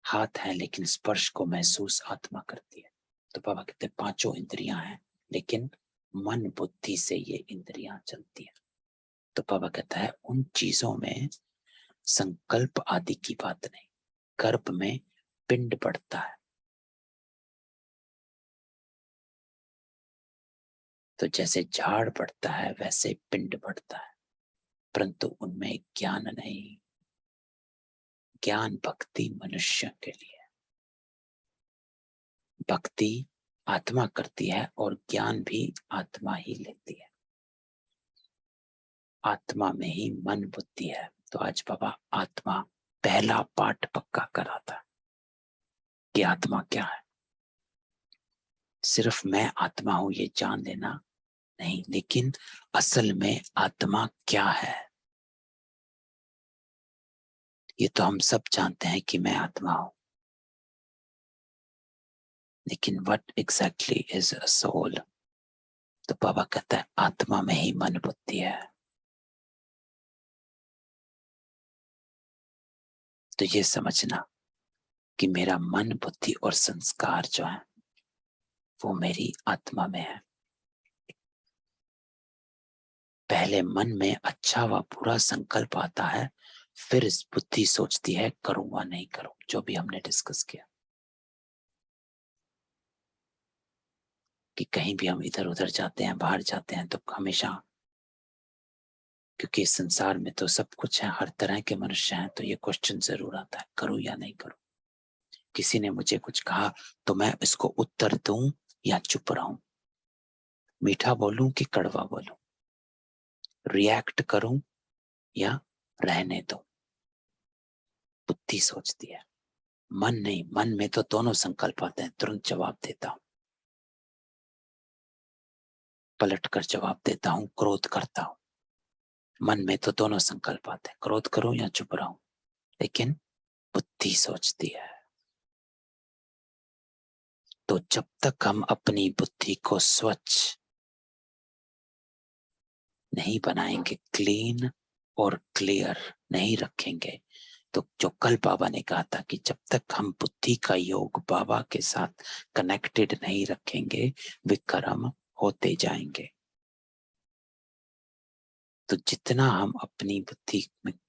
हाथ है लेकिन स्पर्श को महसूस आत्मा करती है। तो बाबा कहते हैं 5 इंद्रियां हैं लेकिन मन बुद्धि से ये इंद्रियां चलती है। तो बाबा कहता है उन चीजों में संकल्प आदि की बात नहीं। गर्भ में पिंड बढ़ता है, तो जैसे झाड़ बढ़ता है वैसे पिंड बढ़ता है, परंतु उनमें ज्ञान नहीं। ज्ञान भक्ति मनुष्य के लिए, भक्ति आत्मा करती है और ज्ञान भी आत्मा ही लेती है। आत्मा में ही मन बुद्धि है। तो आज बाबा आत्मा पहला पाठ पक्का कराता कि आत्मा क्या है। सिर्फ मैं आत्मा हूं ये जान लेना नहीं, लेकिन असल में आत्मा क्या है ये तो हम सब जानते हैं कि मैं आत्मा हूं, लेकिन what exactly is a soul. तो बाबा कहता है आत्मा में ही मन बुद्धि है। तो ये समझना कि मेरा मन बुद्धि और संस्कार जो है वो मेरी आत्मा में है। पहले मन में अच्छा व बुरा संकल्प आता है, फिर इस बुद्धि सोचती है करूंगा नहीं करूं, जो भी हमने डिस्कस किया कि कहीं भी हम इधर उधर जाते हैं, बाहर जाते हैं, तो हमेशा, क्योंकि इस संसार में तो सब कुछ है, हर तरह के मनुष्य हैं, तो ये क्वेश्चन जरूर आता है करूं या नहीं करूं। किसी ने मुझे कुछ कहा तो मैं इसको उत्तर दूं या चुप रहूं, मीठा बोलूं कि कड़वा बोलूं, रिएक्ट करूं या रहने दो। बुद्धि सोचती है, मन नहीं। मन में तो दोनों संकल्प आते हैं, तुरंत जवाब देता हूं, पलट कर जवाब देता हूं, क्रोध करता हूं। मन में तो दोनों संकल्प आते हैं, क्रोध करूं या चुप रहूं, लेकिन बुद्धि सोचती है। तो जब तक हम अपनी बुद्धि को स्वच्छ नहीं बनाएंगे, क्लीन और क्लियर नहीं रखेंगे, तो जो कल बाबा ने कहा था कि जब तक हम बुद्धि का योग बाबा के साथ कनेक्टेड नहीं रखेंगे, विकर्म होते जाएंगे। तो जितना हम अपनी बुद्धि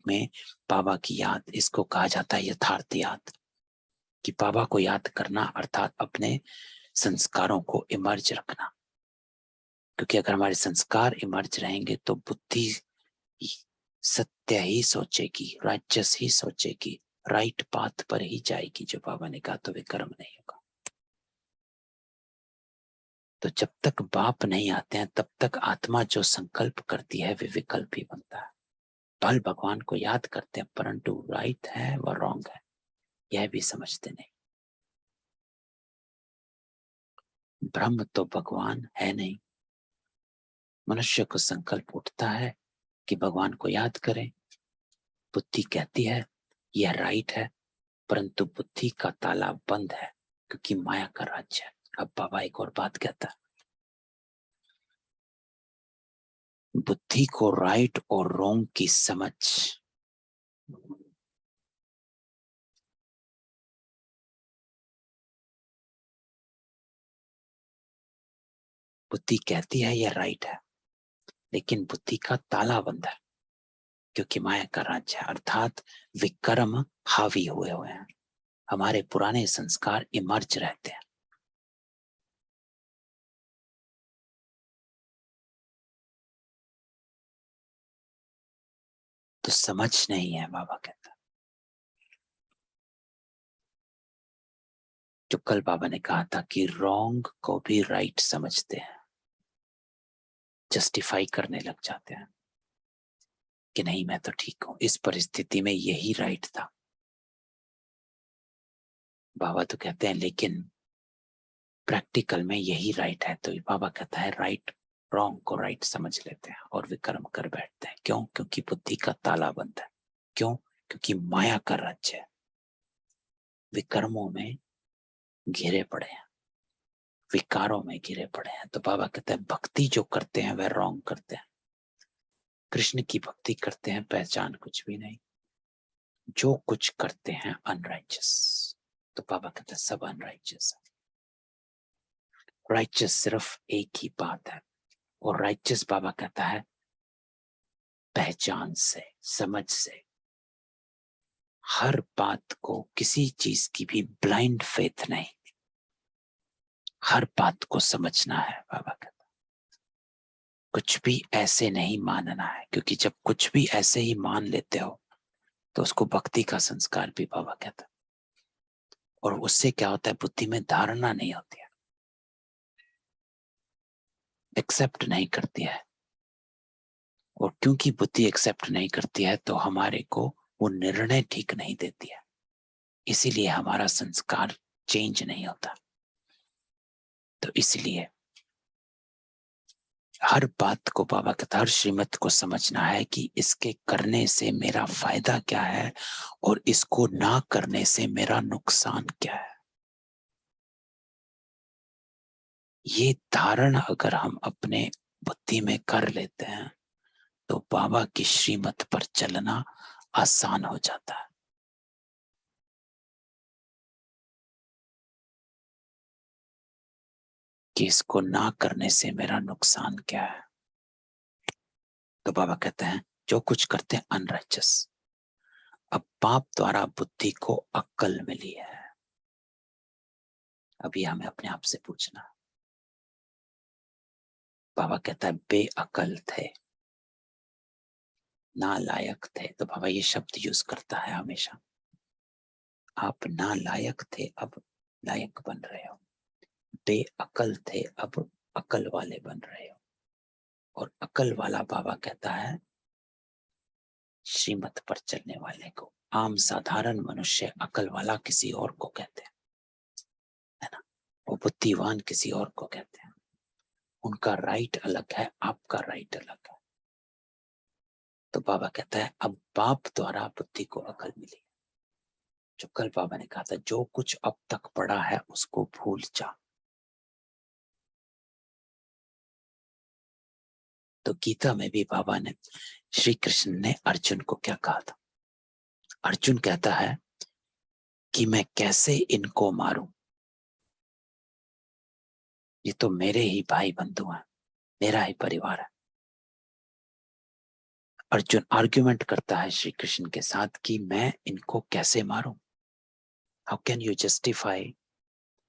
में बाबा की याद, इसको कहा जाता है यथार्थ याद, कि बाबा को याद करना अर्थात अपने संस्कारों को इमर्ज रखना। क्योंकि अगर हमारे संस्कार इमर्ज रहेंगे तो बुद्धि सत्य ही सोचेगी, राइचस ही सोचेगी, राइट पाथ पर ही जाएगी। जो बाबा ने कहा तो विकर्म नहीं होगा। तो जब तक बाप नहीं आते हैं तब तक आत्मा जो संकल्प करती है वे विकल्प ही बनता है। भल भगवान को याद करते हैं, परंतु राइट है व रॉन्ग है यह भी समझते नहीं। ब्रह्म तो भगवान है नहीं। मनुष्य को संकल्प उठता है कि भगवान को याद करें, बुद्धि कहती है यह राइट है, परंतु बुद्धि का ताला बंद है क्योंकि माया का राज्य है। अब बाबा एक और बात कहता है, बुद्धि को राइट और रॉन्ग की समझ, बुद्धि कहती है यह राइट है, लेकिन बुद्धि का ताला बंद है क्योंकि माया का राज्य है, अर्थात विकर्म हावी हुए हैं। हमारे पुराने संस्कार इमर्ज रहते हैं। तो समझ नहीं है, बाबा कहता। जो कल बाबा ने कहा था कि रॉन्ग को भी राइट समझते हैं, जस्टिफाई करने लग जाते हैं कि नहीं मैं तो ठीक हूं, इस परिस्थिति में यही राइट था। बाबा तो कहते हैं लेकिन प्रैक्टिकल में यही राइट है। तो बाबा कहता है राइट रॉन्ग को राइट समझ लेते हैं और विकर्म कर बैठते हैं। क्यों? क्योंकि बुद्धि का ताला बंद है। क्यों? क्योंकि माया का राज्य है, विकर्मों में घिरे पड़े हैं, विकारों में घिरे पड़े हैं। तो बाबा कहते हैं भक्ति जो करते हैं वह रॉन्ग करते हैं, कृष्ण की भक्ति करते हैं पहचान कुछ भी नहीं, जो कुछ करते हैं अनराइचियस। तो बाबा कहते हैं सब अनराइचियस है। राइचियस सिर्फ एक ही बात है, और राइचियस बाबा कहता है पहचान से, समझ से। हर बात को, किसी चीज की भी ब्लाइंड फेथ नहीं, हर बात को समझना है। बाबा कहता कुछ भी ऐसे नहीं मानना है, क्योंकि जब कुछ भी ऐसे ही मान लेते हो तो उसको भक्ति का संस्कार भी बाबा कहता। और उससे क्या होता है, बुद्धि में धारणा नहीं होती है। एक्सेप्ट नहीं करती है, और क्योंकि बुद्धि एक्सेप्ट नहीं करती है तो हमारे को वो निर्णय ठीक नहीं देती है, इसीलिए हमारा संस्कार चेंज नहीं होता। तो इसलिए हर बात को बाबा कहता, हर श्रीमत को समझना है कि इसके करने से मेरा फायदा क्या है और इसको ना करने से मेरा नुकसान क्या है। ये धारण अगर हम अपने बुद्धि में कर लेते हैं तो बाबा की श्रीमत पर चलना आसान हो जाता है। कि इसको ना करने से मेरा नुकसान क्या है। तो बाबा कहते हैं जो कुछ करते हैं अनराइचस। अब पाप द्वारा बुद्धि को अक्ल मिली है। अभी हमें अपने आप से पूछना, बाबा कहता है बेअकल थे, नालायक थे, तो बाबा ये शब्द यूज करता है हमेशा। आप नालायक थे, अब लायक बन रहे हो। बेअकल थे, अब अकल वाले बन रहे हो। और अकल वाला बाबा कहता है श्रीमत पर चलने वाले को। आम साधारण मनुष्य अकल वाला किसी और को कहते हैं, है ना। वो बुद्धिवान किसी और को कहते हैं। उनका राइट अलग है, आपका राइट अलग है। तो बाबा कहता है अब पाप द्वारा बुद्धि को अकल मिली। जो कल बाबा ने कहा था जो कुछ अब तक पढ़ा है उसको भूल जा। तो गीता में भी बाबा ने, श्री कृष्ण ने अर्जुन को क्या कहा था। अर्जुन कहता है कि मैं कैसे इनको मारूं, ये तो मेरे ही भाई बंधु हैं, मेरा ही परिवार है। अर्जुन आर्ग्यूमेंट करता है श्री कृष्ण के साथ कि मैं इनको कैसे मारूं। How can you justify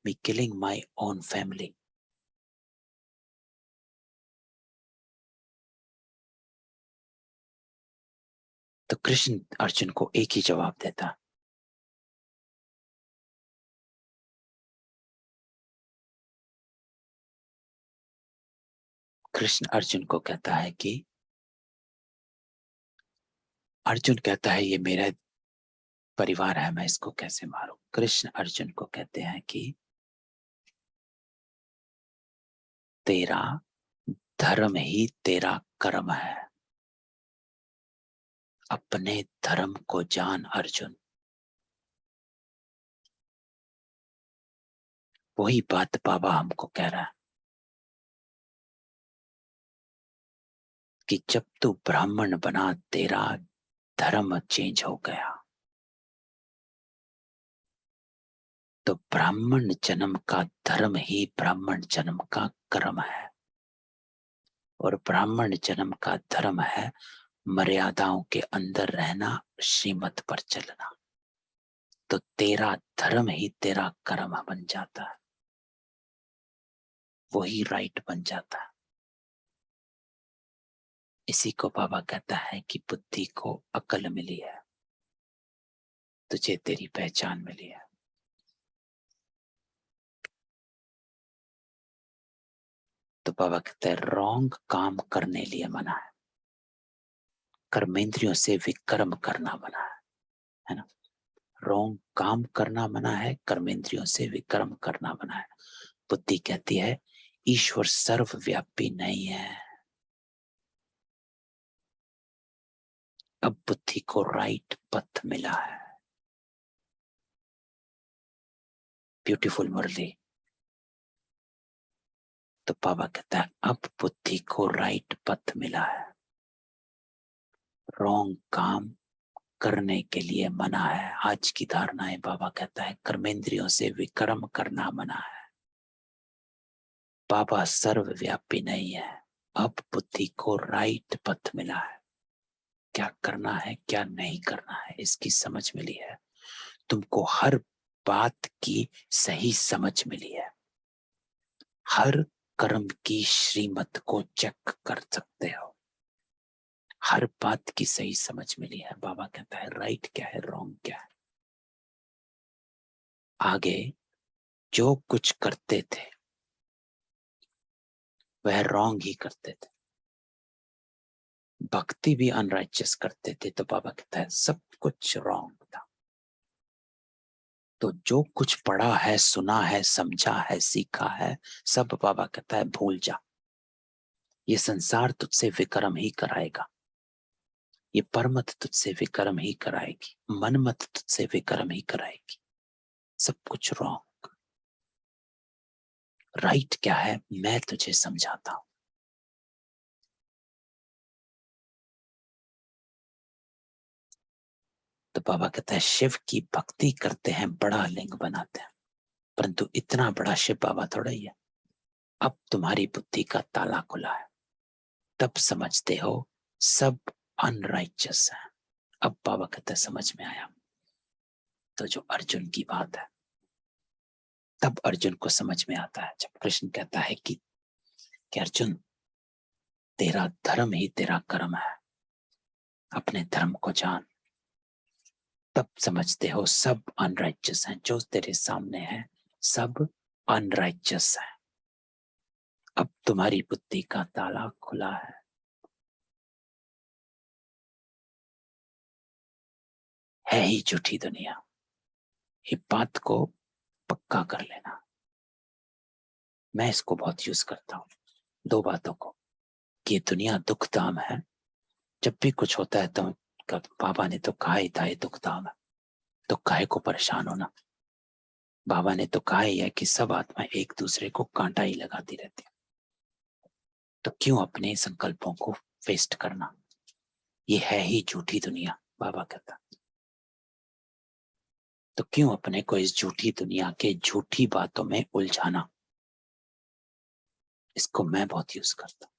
me killing my own family. तो कृष्ण अर्जुन को एक ही जवाब देता, कृष्ण अर्जुन को कहता है कि, अर्जुन कहता है ये मेरा परिवार है, मैं इसको कैसे मारूं। कृष्ण अर्जुन को कहते हैं कि तेरा धर्म ही तेरा कर्म है, अपने धर्म को जान अर्जुन। वही बात बाबा हमको कह रहा है कि जब तू ब्राह्मण बना तेरा धर्म चेंज हो गया। तो ब्राह्मण जन्म का धर्म ही ब्राह्मण जन्म का कर्म है, और ब्राह्मण जन्म का धर्म है मर्यादाओं के अंदर रहना, श्रीमत पर चलना। तो तेरा धर्म ही तेरा कर्म बन जाता है, वही राइट बन जाता है। इसी को बाबा कहता है कि बुद्धि को अकल मिली है, तुझे तेरी पहचान मिली है। तो बाबा कहते हैं रॉन्ग काम करने लिए मना है, कर्मेंद्रियों से विक्रम करना मना है ना। रॉन्ग काम करना मना है, कर्मेंद्रियों से विक्रम करना मना है। बुद्धि कहती है ईश्वर सर्वव्यापी नहीं है। अब बुद्धि को राइट पथ मिला है। ब्यूटीफुल मुरली। तो बाबा कहता है अब बुद्धि को राइट पथ मिला है, रॉन्ग काम करने के लिए मना है। आज की धारणा है, बाबा कहता है कर्मेंद्रियों से विक्रम करना मना है। बाबा सर्वव्यापी नहीं है। अब बुद्धि को राइट पथ मिला है, क्या करना है क्या नहीं करना है इसकी समझ मिली है। तुमको हर बात की सही समझ मिली है, हर कर्म की श्रीमत को चेक कर सकते हो, हर बात की सही समझ मिली है। बाबा कहता है राइट क्या है रॉन्ग क्या है। आगे जो कुछ करते थे वह रॉन्ग ही करते थे, भक्ति भी अनराइचियस करते थे। तो बाबा कहता है सब कुछ रॉन्ग था। तो जो कुछ पढ़ा है, सुना है, समझा है, सीखा है, सब बाबा कहता है भूल जा। ये संसार तुझसे विक्रम ही कराएगा, ये परमत तुझसे विक्रम ही कराएगी, मनमत तुझसे विक्रम ही कराएगी। सब कुछ रॉन्ग। राइट क्या है मैं तुझे समझाता हूं। तो बाबा कहता है शिव की भक्ति करते हैं, बड़ा लिंग बनाते हैं, परंतु इतना बड़ा शिव बाबा थोड़ा ही है। अब तुम्हारी बुद्धि का ताला खुला है, तब समझते हो सब अनराइचियस है। अब बाबा कहता है समझ में आया। तो जो अर्जुन की बात है, तब अर्जुन को समझ में आता है जब कृष्ण कहता है कि अर्जुन तेरा धर्म ही तेरा कर्म है, अपने धर्म को जान। तब समझते हो सब अनराइचियस हैं, जो तेरे सामने है सब अनराइचियस है। अब तुम्हारी बुद्धि का ताला खुला है ही झूठी दुनिया। ये बात को पक्का कर लेना। मैं इसको बहुत यूज करता हूँ, दो बातों को, कि दुनिया दुख धाम है। जब भी कुछ होता है तो बाबा ने तो कहा ही था ये दुख धाम है, तो काहे को परेशान होना। बाबा ने तो कहा ही है कि सब आत्मा एक दूसरे को कांटा ही लगाती रहती है, तो क्यों अपने संकल्पों को वेस्ट करना। ये है ही झूठी दुनिया, बाबा कहता। तो क्यों अपने को इस झूठी दुनिया के झूठी बातों में उलझाना। इसको मैं बहुत यूज करता हूं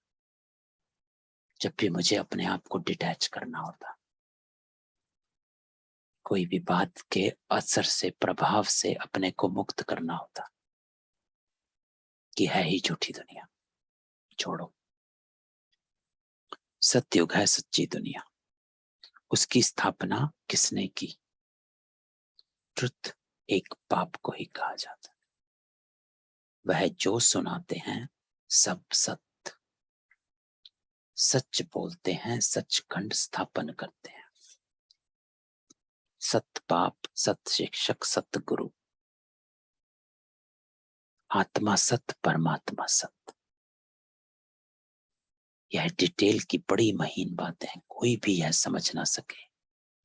जब भी मुझे अपने आप को डिटैच करना होता, कोई भी बात के असर से, प्रभाव से अपने को मुक्त करना होता, कि है ही झूठी दुनिया, छोड़ो। सतयुग है सच्ची दुनिया, उसकी स्थापना किसने की। ट्रुथ एक बाप को ही कहा जाता है। वह जो सुनाते हैं सब सत्य, सच बोलते हैं, सचखंड स्थापन करते हैं। सत बाप, सत शिक्षक, सत गुरु, आत्मा सत, परमात्मा सत। यह डिटेल की बड़ी महीन बातें हैं, कोई भी यह समझ ना सके,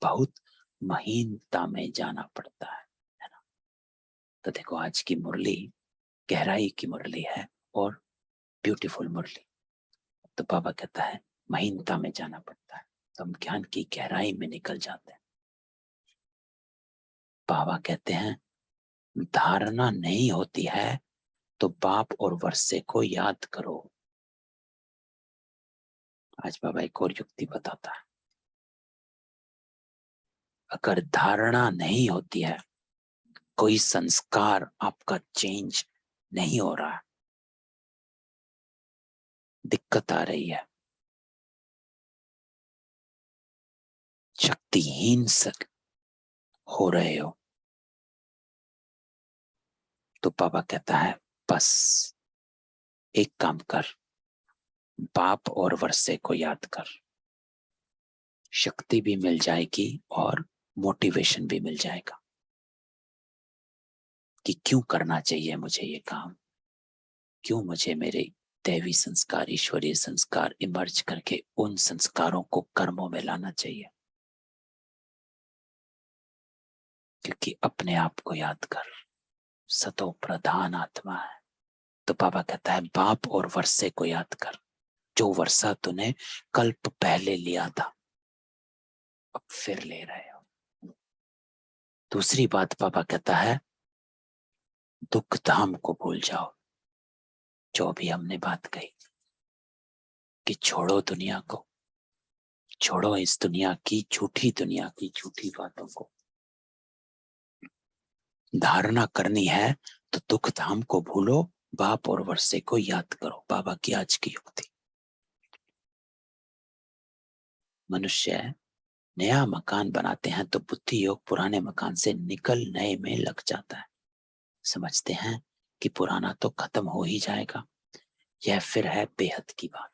बहुत महीनता में जाना पड़ता है ना। तो देखो आज की मुरली गहराई की मुरली है और ब्यूटीफुल मुरली। तो बाबा कहता है महीनता में जाना पड़ता है, तो हम ज्ञान की गहराई में निकल जाते हैं। बाबा कहते हैं धारणा नहीं होती है तो बाप और वर्षे को याद करो। आज बाबा एक और युक्ति बताता है, अगर धारणा नहीं होती है, कोई संस्कार आपका चेंज नहीं हो रहा है, दिक्कत आ रही है, शक्तिहीन हो रहे हो, तो बाबा कहता है बस एक काम कर, बाप और वर्षे को याद कर, शक्ति भी मिल जाएगी और मोटिवेशन भी मिल जाएगा कि क्यों करना चाहिए मुझे ये काम, क्यों मुझे मेरे दैवी संस्कार, ईश्वरीय संस्कार इमर्ज करके उन संस्कारों को कर्मों में लाना चाहिए। क्योंकि अपने आप को याद कर, सतो प्रधान आत्मा है। तो बाबा कहता है बाप और वर्षे को याद कर, जो वर्षा तूने कल्प पहले लिया था अब फिर ले रहे हो। दूसरी बात बाबा कहता है दुख धाम को भूल जाओ, जो भी हमने बात कही कि छोड़ो दुनिया को, छोड़ो इस दुनिया की झूठी बातों को। धारणा करनी है तो दुख धाम को भूलो, बाप और वर्षे को याद करो। बाबा की आज की युक्ति। मनुष्य नया मकान बनाते हैं तो बुद्धि योग पुराने मकान से निकल नए में लग जाता है। समझते हैं कि पुराना तो खत्म हो ही जाएगा, यह फिर है बेहद की बात।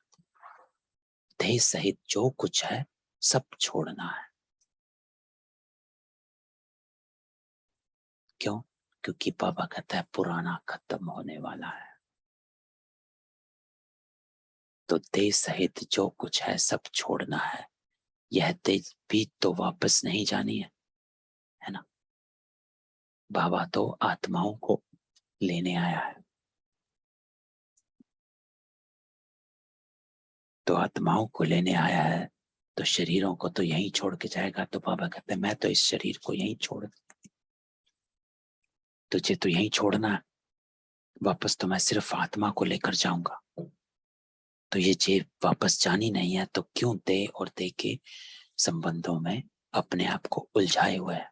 देह सहित जो कुछ है सब छोड़ना है। क्यों? क्योंकि बाबा कहता है पुराना खत्म होने वाला है। तो देह सहित जो कुछ है सब छोड़ना है। यह देह भी तो वापस नहीं जानी है ना। बाबा तो आत्माओं को लेने आया है। तो आत्माओं को लेने आया है तो शरीरों को तो यहीं छोड़ के जाएगा। तो बाबा कहते हैं मैं तो इस शरीर को यहीं छोड़, तुझे तो यहीं छोड़ना है, वापस तो मैं सिर्फ आत्मा को लेकर जाऊंगा। तो ये जेब वापस जानी नहीं है, तो क्यों दे और दे के संबंधों में अपने आप को उलझाए हुए है।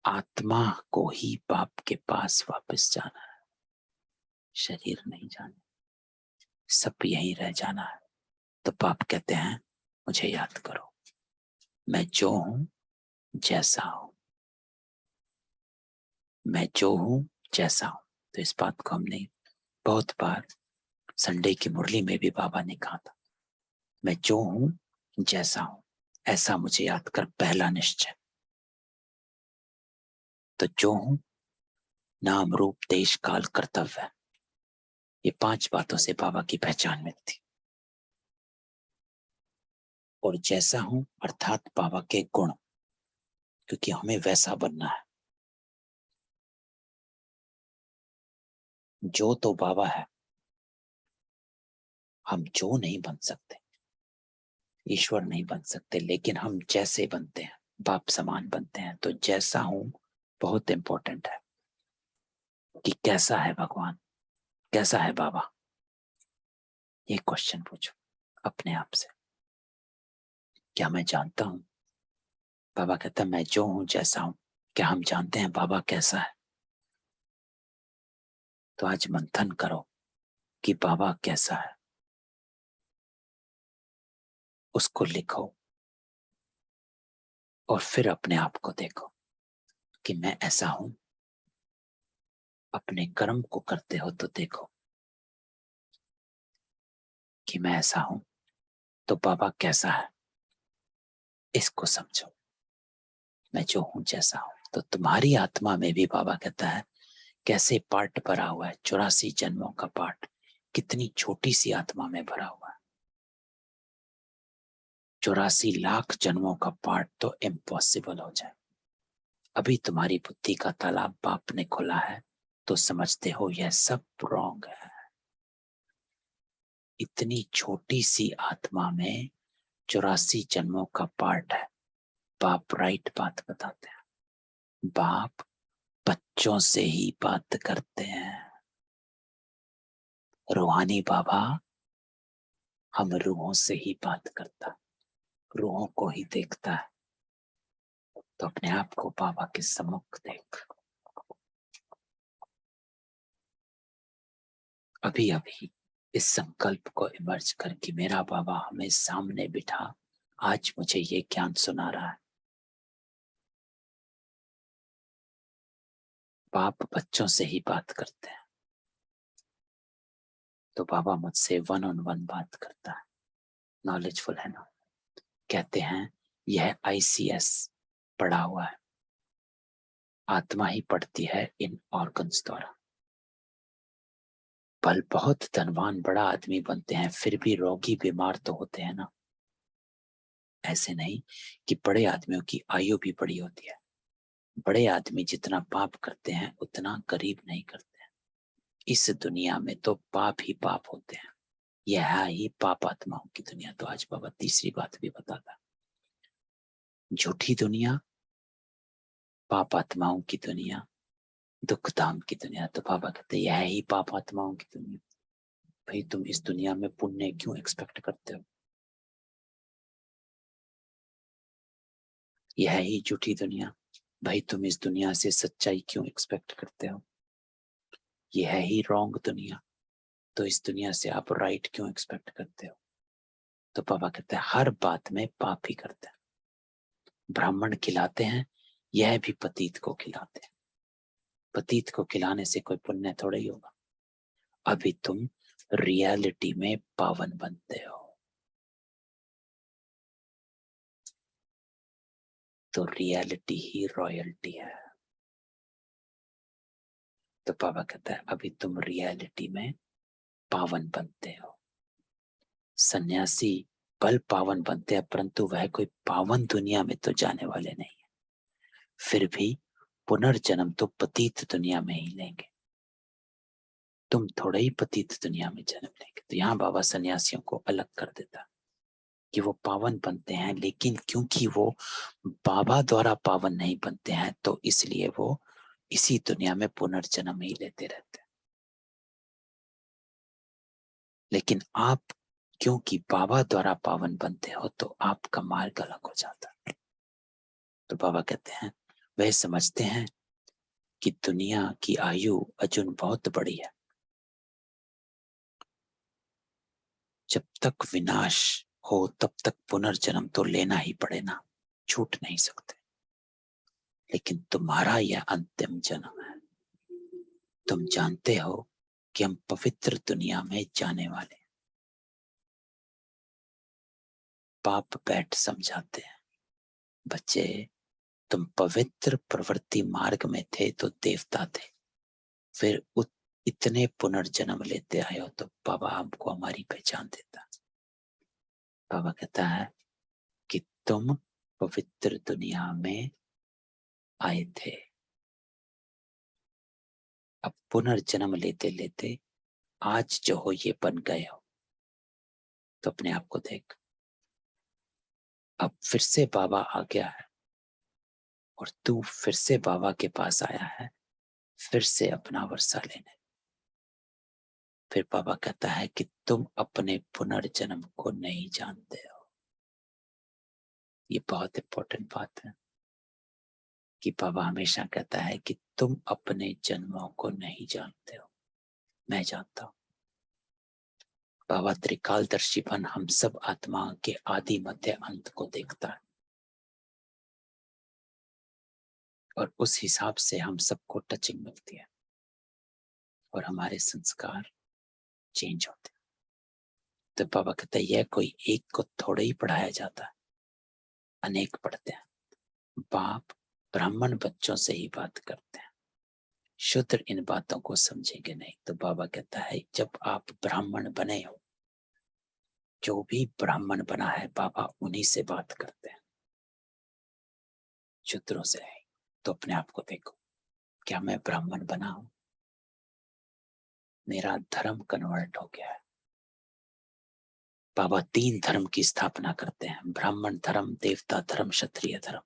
आत्मा को ही बाप के पास वापस जाना है, शरीर नहीं जाना, सब यहीं रह जाना है। तो बाप कहते हैं मुझे याद करो, मैं जो हूं जैसा हूं, मैं जो हूं जैसा हूं। तो इस बात को हमने बहुत बार संडे की मुरली में भी बाबा ने कहा था, मैं जो हूं जैसा हूं ऐसा मुझे याद कर, पहला निश्चय। तो जो हूं, नाम रूप देश काल कर्तव्य, ये 5 बातों से बाबा की पहचान मिलती। और जैसा हूं अर्थात बाबा के गुण, क्योंकि हमें वैसा बनना है। जो तो बाबा है, हम जो नहीं बन सकते, ईश्वर नहीं बन सकते, लेकिन हम जैसे बनते हैं बाप समान बनते हैं। तो जैसा हूं बहुत इंपॉर्टेंट है कि कैसा है भगवान, कैसा है बाबा। ये क्वेश्चन पूछो अपने आप से, क्या मैं जानता हूं? बाबा कहता है मैं जो हूं जैसा हूं। क्या हम जानते हैं बाबा कैसा है? तो आज मंथन करो कि बाबा कैसा है, उसको लिखो और फिर अपने आप को देखो कि मैं ऐसा हूं। अपने कर्म को करते हो तो देखो कि मैं ऐसा हूं, तो बाबा कैसा है इसको समझो। मैं जो हूं जैसा हूं। तो तुम्हारी आत्मा में भी बाबा कहता है कैसे पार्ट भरा हुआ है, 84 जन्मों का पार्ट कितनी छोटी सी आत्मा में भरा हुआ है। 84 लाख जन्मों का पार्ट तो इम्पॉसिबल हो जाए। अभी तुम्हारी बुद्धि का तालाब बाप ने खोला है तो समझते हो यह सब रॉन्ग है। इतनी छोटी सी आत्मा में 84 जन्मों का पार्ट है। बाप राइट बात बताते हैं। बाप बच्चों से ही बात करते हैं। रूहानी बाबा हम रूहों से ही बात करता, रूहों को ही देखता है। तो अपने आप को बाबा के सम्मुख देख। अभी अभी इस संकल्प को इमर्ज करके मेरा बाबा हमें सामने बिठा आज मुझे ये ज्ञान सुना रहा है। बाप बच्चों से ही बात करते हैं, तो बाबा मुझसे 1-on-1 बात करता है। नॉलेजफुल है ना। कहते हैं यह ICS पढ़ा हुआ है, आत्मा ही पढ़ती है इन ऑर्गन्स द्वारा। पल बहुत धनवान बड़ा आदमी बनते हैं फिर भी रोगी बीमार तो होते हैं ना। ऐसे नहीं कि बड़े आदमियों की आयु भी बड़ी होती है। बड़े आदमी जितना पाप करते हैं उतना गरीब नहीं करते हैं। इस दुनिया में तो पाप ही पाप होते हैं। यह है ही पाप आत्माओं की दुनिया। तो आज बाबा तीसरी बात भी बताता, झूठी दुनिया, पाप आत्माओं की दुनिया, दुख धाम की दुनिया। तो बाबा कहते यह ही पाप आत्माओं की दुनिया। भाई तुम इस दुनिया में पुण्य क्यों एक्सपेक्ट करते हो? यह ही झूठी दुनिया। भाई तुम इस दुनिया से सच्चाई क्यों एक्सपेक्ट करते हो? यह ही रॉन्ग दुनिया। तो इस दुनिया से आप राइट क्यों एक्सपेक्ट करते हो? तो बाबा कहते हैं हर बात में पाप ही करते हैं। ब्राह्मण खिलाते हैं, यह भी पतित को खिलाते हैं। पतित को खिलाने से कोई पुण्य थोड़ा ही होगा। अभी तुम रियलिटी में पावन बनते हो। तो रियलिटी ही रॉयल्टी है। तो बाबा कहता है अभी तुम रियलिटी में पावन बनते हो। सन्यासी पल पावन बनते हैं, परंतु वह कोई पावन दुनिया में तो जाने वाले नहीं है। फिर भी पुनर्जन्म तो पतित दुनिया में ही लेंगे। तुम थोड़ा ही पतित दुनिया में जन्म लेंगे। तो यहाँ बाबा सन्यासियों को अलग कर देता कि वो पावन बनते हैं, लेकिन क्योंकि वो बाबा द्वारा पावन नहीं बनते हैं तो इसलिए वो इसी दुनिया में पुनर्जन्म ही लेते रहते हैं। लेकिन आप क्योंकि बाबा द्वारा पावन बनते हो तो आपका मार्ग अलग हो जाता है। तो बाबा कहते हैं वह समझते हैं कि दुनिया की आयु अजुन बहुत बड़ी है, जब तक विनाश हो तब तक पुनर्जन्म तो लेना ही पड़े ना, छूट नहीं सकते। लेकिन तुम्हारा यह अंतिम जन्म है। तुम जानते हो कि हम पवित्र दुनिया में जाने वाले हैं। बाप बैठ समझाते हैं, बच्चे तुम पवित्र प्रवृत्ति मार्ग में थे तो देवता थे, फिर इतने पुनर्जन्म लेते आए हो तो बाबा हमको हमारी पहचान देता। बाबा कहता है कि तुम पवित्र दुनिया में आए थे, अब पुनर्जन्म लेते लेते आज जो हो ये बन गए हो। तो अपने आप को देख, अब फिर से बाबा आ गया है और तू फिर से बाबा के पास आया है, फिर से अपना वर्षा लेने। फिर बाबा कहता है कि तुम अपने पुनर्जन्म को नहीं जानते हो। ये बहुत इंपॉर्टेंट बात है कि बाबा हमेशा कहता है कि तुम अपने जन्मों को नहीं जानते हो, मैं जानता हूं। बाबा त्रिकालदर्शीपन हम सब आत्माओं के आदि मध्य अंत को देखता है और उस हिसाब से हम सबको टचिंग मिलती है और हमारे संस्कार चेंज होते हैं। तो बाबा कहते हैं यह कोई एक को थोड़ा ही पढ़ाया जाता है, अनेक पढ़ते हैं। बाप ब्राह्मण बच्चों से ही बात करते हैं, शूद्र इन बातों को समझेंगे नहीं। तो बाबा कहता है जब आप ब्राह्मण बने हो, जो भी ब्राह्मण बना है बाबा उन्हीं से बात करते हैं, शूद्रों से है। तो अपने आप को देखो, क्या मैं ब्राह्मण बना हूं? मेरा धर्म कन्वर्ट हो गया है। बाबा 3 धर्म की स्थापना करते हैं, ब्राह्मण धर्म, देवता धर्म, क्षत्रिय धर्म।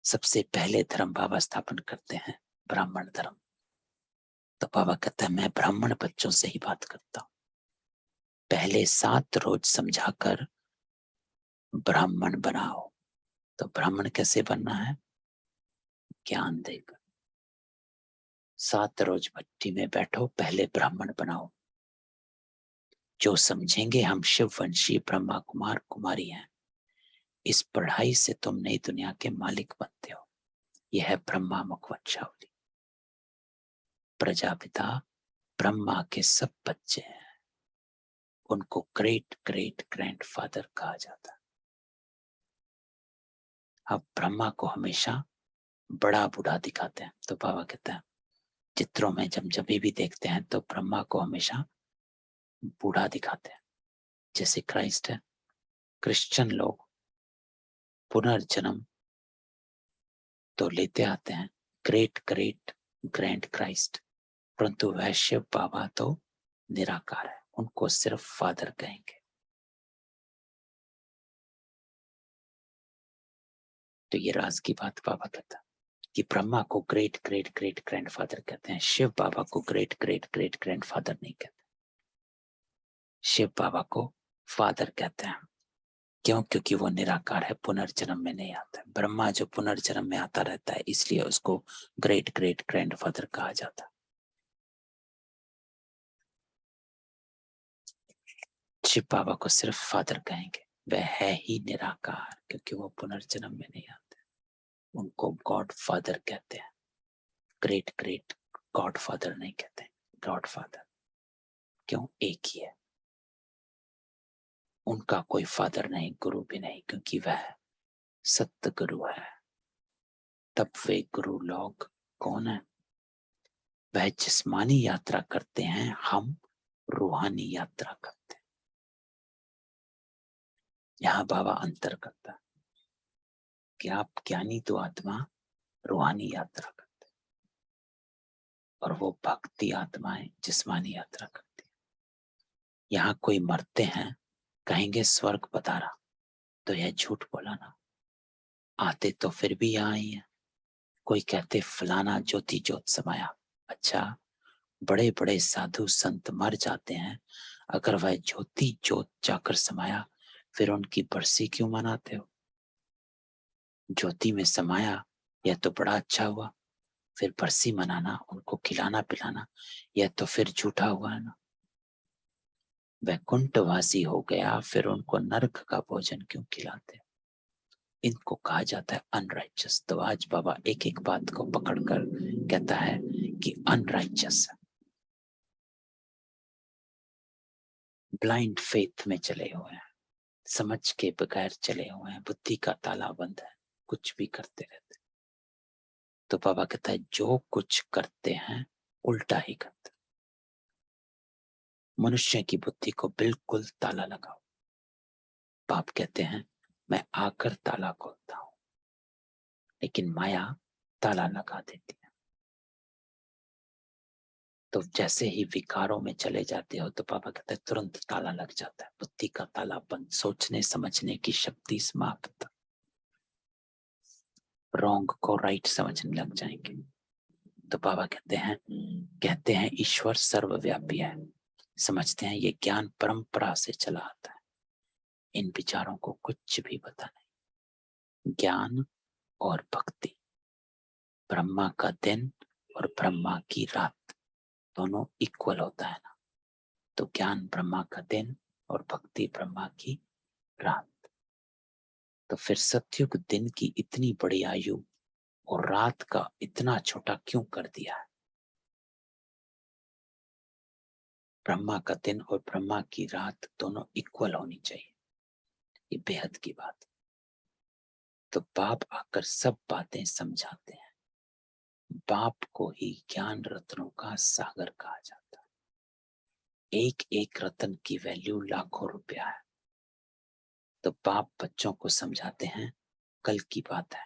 सबसे पहले धर्म बाबा स्थापन करते हैं ब्राह्मण धर्म। तो बाबा कहता है मैं ब्राह्मण बच्चों से ही बात करता हूं। पहले 7 रोज समझाकर ब्राह्मण बनाओ। तो ब्राह्मण कैसे बनना है? ज्ञान देकर। 7 रोज भट्टी में बैठो, पहले ब्राह्मण बनाओ। जो समझेंगे हम शिववंशी ब्रह्मा कुमार कुमारी हैं, इस पढ़ाई से तुम नई दुनिया के मालिक बनते हो। यह है ब्रह्मा मुख वंशावली। प्रजापिता ब्रह्मा के सब बच्चे हैं, उनको ग्रेट ग्रेट ग्रैंडफादर कहा जाता है। अब ब्रह्मा को हमेशा बड़ा बूढ़ा दिखाते हैं। तो बाबा कहता है चित्रों में जब भी देखते हैं तो ब्रह्मा को हमेशा बूढ़ा दिखाते हैं, जैसे क्राइस्ट है। क्रिश्चियन लोग पुनर्जन्म तो लेते आते हैं, ग्रेट ग्रेट ग्रैंड क्राइस्ट, परंतु वह शिव बाबा तो निराकार है, उनको सिर्फ फादर कहेंगे। तो ये राज की बात बाबा कहता है कि ब्रह्मा को ग्रेट ग्रेट ग्रेट ग्रैंडफादर कहते हैं, शिव बाबा को ग्रेट ग्रेट ग्रेट ग्रैंडफादर नहीं कहते, शिव बाबा को फादर कहते हैं। क्यों? क्योंकि वो निराकार है, पुनर्जन्म में नहीं आता है। ब्रह्मा जो पुनर्जन्म में आता रहता है, इसलिए उसको ग्रेट ग्रेट ग्रैंडफादर कहा जाता है। शिव बाबा को सिर्फ फादर कहेंगे, वह है ही निराकार, क्योंकि वो पुनर्जन्म में नहीं आते। उनको गॉड फादर कहते हैं, ग्रेट ग्रेट गॉड फादर नहीं कहते, गॉड फादर। क्यों? एक ही है। उनका कोई फादर नहीं, गुरु भी नहीं, क्योंकि वह सत्य गुरु है। तब वे गुरु लोग कौन है? वह जिस्मानी यात्रा करते हैं, हम रूहानी यात्रा करते हैं। यहाँ बाबा अंतर करता है कि आप ज्ञानी तो आत्मा रूहानी यात्रा करते हैं, और वो भक्ति आत्माएं जिस्मानी यात्रा करती है। यहाँ कोई मरते हैं, कहेंगे स्वर्ग पधारा, तो यह झूठ बोला ना, आते तो फिर भी यहाँ ही है। कोई कहते फलाना ज्योति ज्योत समाया, अच्छा बड़े बड़े साधु संत मर जाते हैं, अगर वह ज्योति ज्योत जाकर समाया, फिर उनकी बरसी क्यों मनाते हो? ज्योति में समाया यह तो बड़ा अच्छा हुआ, फिर बरसी मनाना, उनको खिलाना पिलाना, यह तो फिर झूठा हुआ है ना। वैकुंठवासी हो गया, फिर उनको नरक का भोजन क्यों खिलाते? इनको कहा जाता है अनराइचस। तो आज बाबा एक एक बात को पकड़कर कहता है कि अनराइचस, ब्लाइंड फेथ में चले हुए हैं, समझ के बगैर चले हुए हैं, बुद्धि का ताला बंद है, कुछ भी करते रहते। तो बाबा कहता है जो कुछ करते हैं उल्टा ही करते। मनुष्य की बुद्धि को बिल्कुल ताला लगाओ। बाप कहते हैं मैं आकर ताला खोलता हूं, लेकिन माया ताला लगा देती है। तो जैसे ही विकारों में चले जाते हो तो बाबा कहते हैं तुरंत ताला लग जाता है, बुद्धि का ताला बंद, सोचने समझने की शक्ति समाप्त, रॉन्ग को राइट समझने लग जाएंगे। तो बाबा कहते हैं ईश्वर सर्वव्यापी है, समझते हैं ये ज्ञान परंपरा से चला आता है, इन विचारों को कुछ भी पता नहीं। ज्ञान और भक्ति, ब्रह्मा का दिन और ब्रह्मा की रात दोनों इक्वल होता है ना। तो ज्ञान ब्रह्मा का दिन और भक्ति ब्रह्मा की रात। तो फिर सतयुग दिन की इतनी बड़ी आयु और रात का इतना छोटा क्यों कर दिया है? ब्रह्मा का दिन और ब्रह्मा की रात दोनों इक्वल होनी चाहिए, ये बेहद की बात। तो बाप आकर सब बातें समझाते हैं। बाप को ही ज्ञान रत्नों का सागर कहा जाता है। एक एक रत्न की वैल्यू लाखों रुपया है। तो बाप बच्चों को समझाते हैं कल की बात है,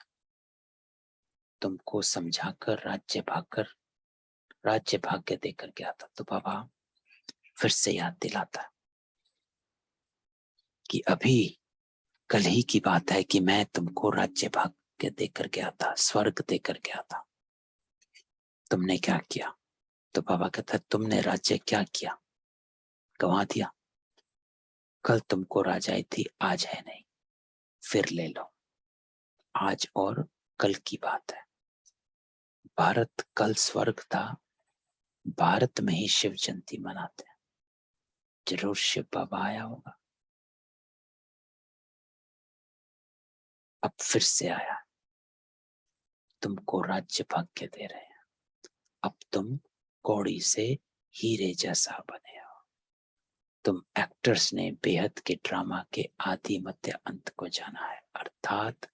तुमको समझाकर राज्य भाग्य देकर गया था। तो बाबा फिर से याद दिलाता है कि अभी कल ही की बात है कि मैं तुमको राज्य भाग्य देकर गया था, स्वर्ग देकर गया था, तुमने क्या किया? तो बाबा कहता है तुमने राज्य क्या किया? गंवा दिया। कल तुमको राजाई थी, आज है नहीं, फिर ले लो। आज और कल की बात है। भारत कल स्वर्ग था, भारत में ही शिव जयंती मनाते हैं, जरूर शिव बाबा आया होगा, अब फिर से आया, तुमको राज्य भाग्य दे रहे हैं। अब तुम कौड़ी से हीरे जैसा बने हो। तुम एक्टर्स ने बेहद के ड्रामा के आदि मध्य अंत को जाना है, अर्थात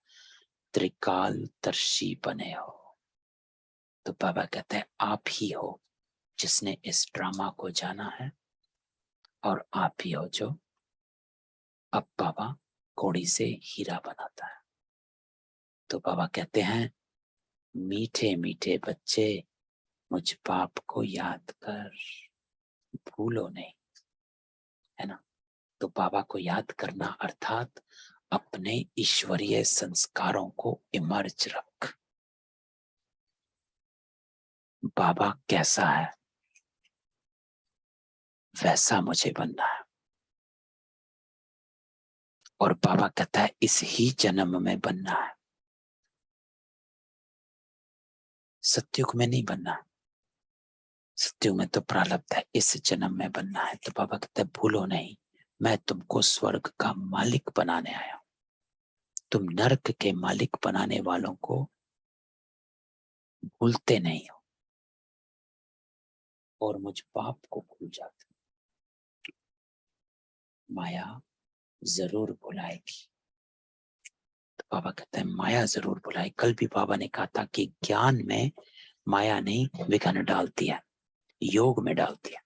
त्रिकालदर्शी बने हो। तो बाबा कहते हैं आप ही हो जिसने इस ड्रामा को जाना है, और आप ही हो जो अब बाबा कौड़ी से हीरा बनाता है। तो बाबा कहते हैं मीठे मीठे बच्चे मुझ बाप को याद कर, भूलो नहीं, है ना। तो बाबा को याद करना अर्थात अपने ईश्वरीय संस्कारों को इमर्ज रख। बाबा कैसा है वैसा मुझे बनना है। और बाबा कहता है इस ही जन्म में बनना है, सत्युग में नहीं बनना। सत्युग में तो प्रारब्ध है, इस जन्म में बनना है। तो बाबा कहता है भूलो नहीं, मैं तुमको स्वर्ग का मालिक बनाने आया हूं। तुम नरक के मालिक बनाने वालों को भूलते नहीं हो और मुझ बाप को भूल जाते हो। माया जरूर बुलाएगी। तो बाबा कहते हैं माया जरूर बुलाए। कल भी बाबा ने कहा था कि ज्ञान में माया नहीं विघ्न डालती है, योग में डालती है।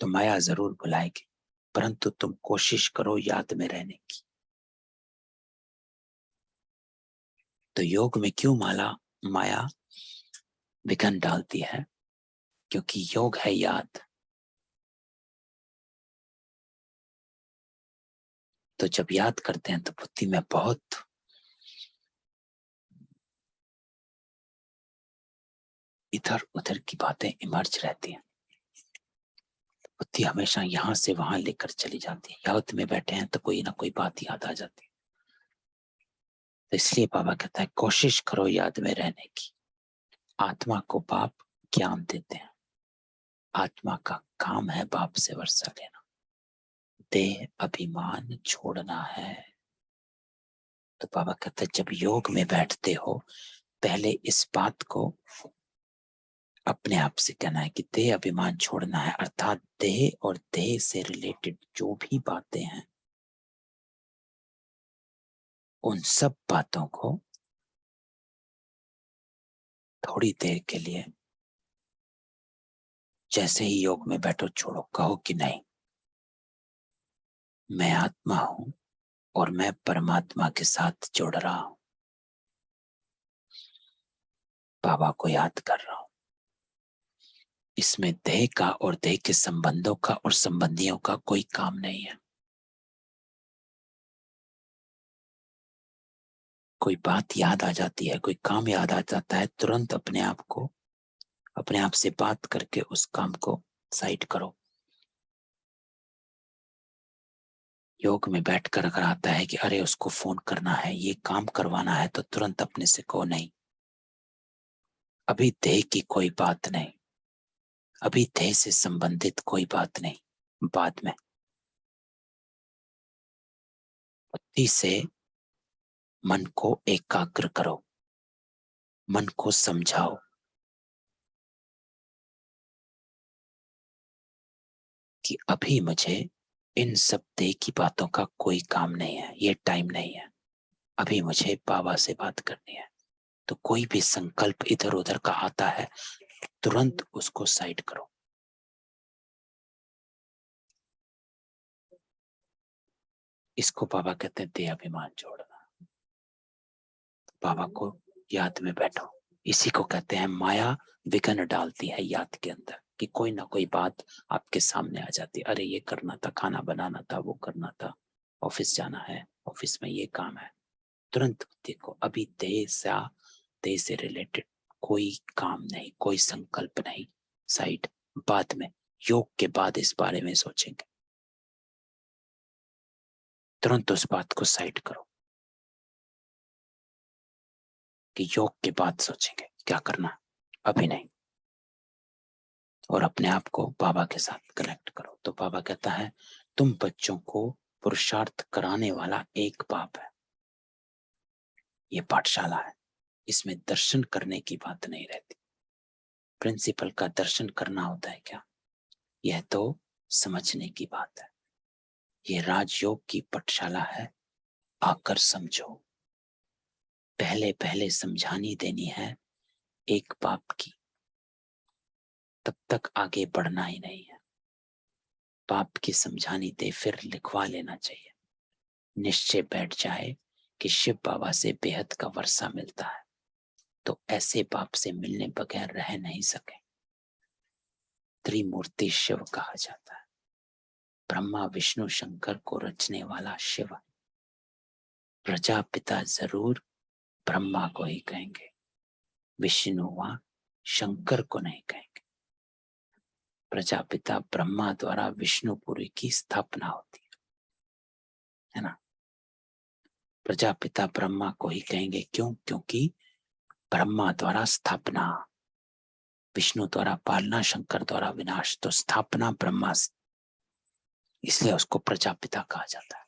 तो माया जरूर बुलाएगी, परंतु तुम कोशिश करो याद में रहने की। तो योग में क्यों माया विघ्न डालती है? क्योंकि योग है याद। तो जब याद करते हैं तो बुद्धि में बहुत इधर उधर की बातें इमर्ज रहती हैं। बुद्धि हमेशा यहां से वहां लेकर चली जाती है। याद में बैठे हैं तो कोई ना कोई बात याद आ जाती है। तो इसलिए बाबा कहता है कोशिश करो याद में रहने की। आत्मा को बाप ज्ञान देते हैं। आत्मा का काम है बाप से वर्षा लेना, देह अभिमान छोड़ना है। तो बाबा कहते हैं जब योग में बैठते हो पहले इस बात को अपने आप से कहना है कि देह अभिमान छोड़ना है, अर्थात देह और देह से रिलेटेड जो भी बातें हैं उन सब बातों को थोड़ी देर के लिए जैसे ही योग में बैठो छोड़ो। कहो कि नहीं, मैं आत्मा हूं और मैं परमात्मा के साथ जुड़ रहा हूं, बाबा को याद कर रहा हूं। इसमें देह का और देह के संबंधों का और संबंधियों का कोई काम नहीं है। कोई बात याद आ जाती है, कोई काम याद आ जाता है, तुरंत अपने आप से बात करके उस काम को साइड करो। योग में बैठकर अगर आता है कि अरे उसको फोन करना है, ये काम करवाना है, तो तुरंत अपने से कहो नहीं, अभी देह की कोई बात नहीं, अभी देह से संबंधित कोई बात नहीं, बाद में। बुद्धि से मन को एकाग्र करो, मन को समझाओ कि अभी मुझे इन सब देह की बातों का कोई काम नहीं है, ये टाइम नहीं है, अभी मुझे बाबा से बात करनी है। तो कोई भी संकल्प इधर उधर का आता है तुरंत उसको साइड करो। इसको बाबा कहते हैं देह अभिमान छोड़ना। बाबा को याद में बैठो। इसी को कहते हैं माया विघ्न डालती है याद के अंदर, कि कोई ना कोई बात आपके सामने आ जाती है। अरे ये करना था, खाना बनाना था, वो करना था, ऑफिस जाना है, ऑफिस में ये काम है। तुरंत देखो अभी देह से रिलेटेड कोई काम नहीं, कोई संकल्प नहीं, साइड, बाद में, योग के बाद इस बारे में सोचेंगे। तुरंत उस बात को साइड करो कि योग के बाद सोचेंगे क्या करना, अभी नहीं। और अपने आप को बाबा के साथ कनेक्ट करो। तो बाबा कहता है तुम बच्चों को पुरुषार्थ कराने वाला एक बाप है। ये पाठशाला है, इसमें दर्शन करने की बात नहीं रहती। प्रिंसिपल का दर्शन करना होता है क्या? यह तो समझने की बात है। ये राजयोग की पाठशाला है, आकर समझो। पहले पहले समझानी देनी है एक बाप की, तब तक आगे बढ़ना ही नहीं है। बाप की समझानी दे फिर लिखवा लेना चाहिए। निश्चय बैठ जाए कि शिव बाबा से बेहद का वर्षा मिलता है, तो ऐसे बाप से मिलने बगैर रह नहीं सके। त्रिमूर्ति शिव कहा जाता है। ब्रह्मा विष्णु शंकर को रचने वाला शिव। प्रजापिता जरूर ब्रह्मा को ही कहेंगे, विष्णु व शंकर को नहीं कहेंगे। प्रजापिता ब्रह्मा द्वारा विष्णुपुरी की स्थापना होती है ना। प्रजापिता ब्रह्मा को ही कहेंगे, क्यों? क्योंकि ब्रह्मा द्वारा स्थापना, विष्णु द्वारा पालना, शंकर द्वारा विनाश, तो स्थापना ब्रह्मा से, इसलिए उसको प्रजापिता कहा जाता है।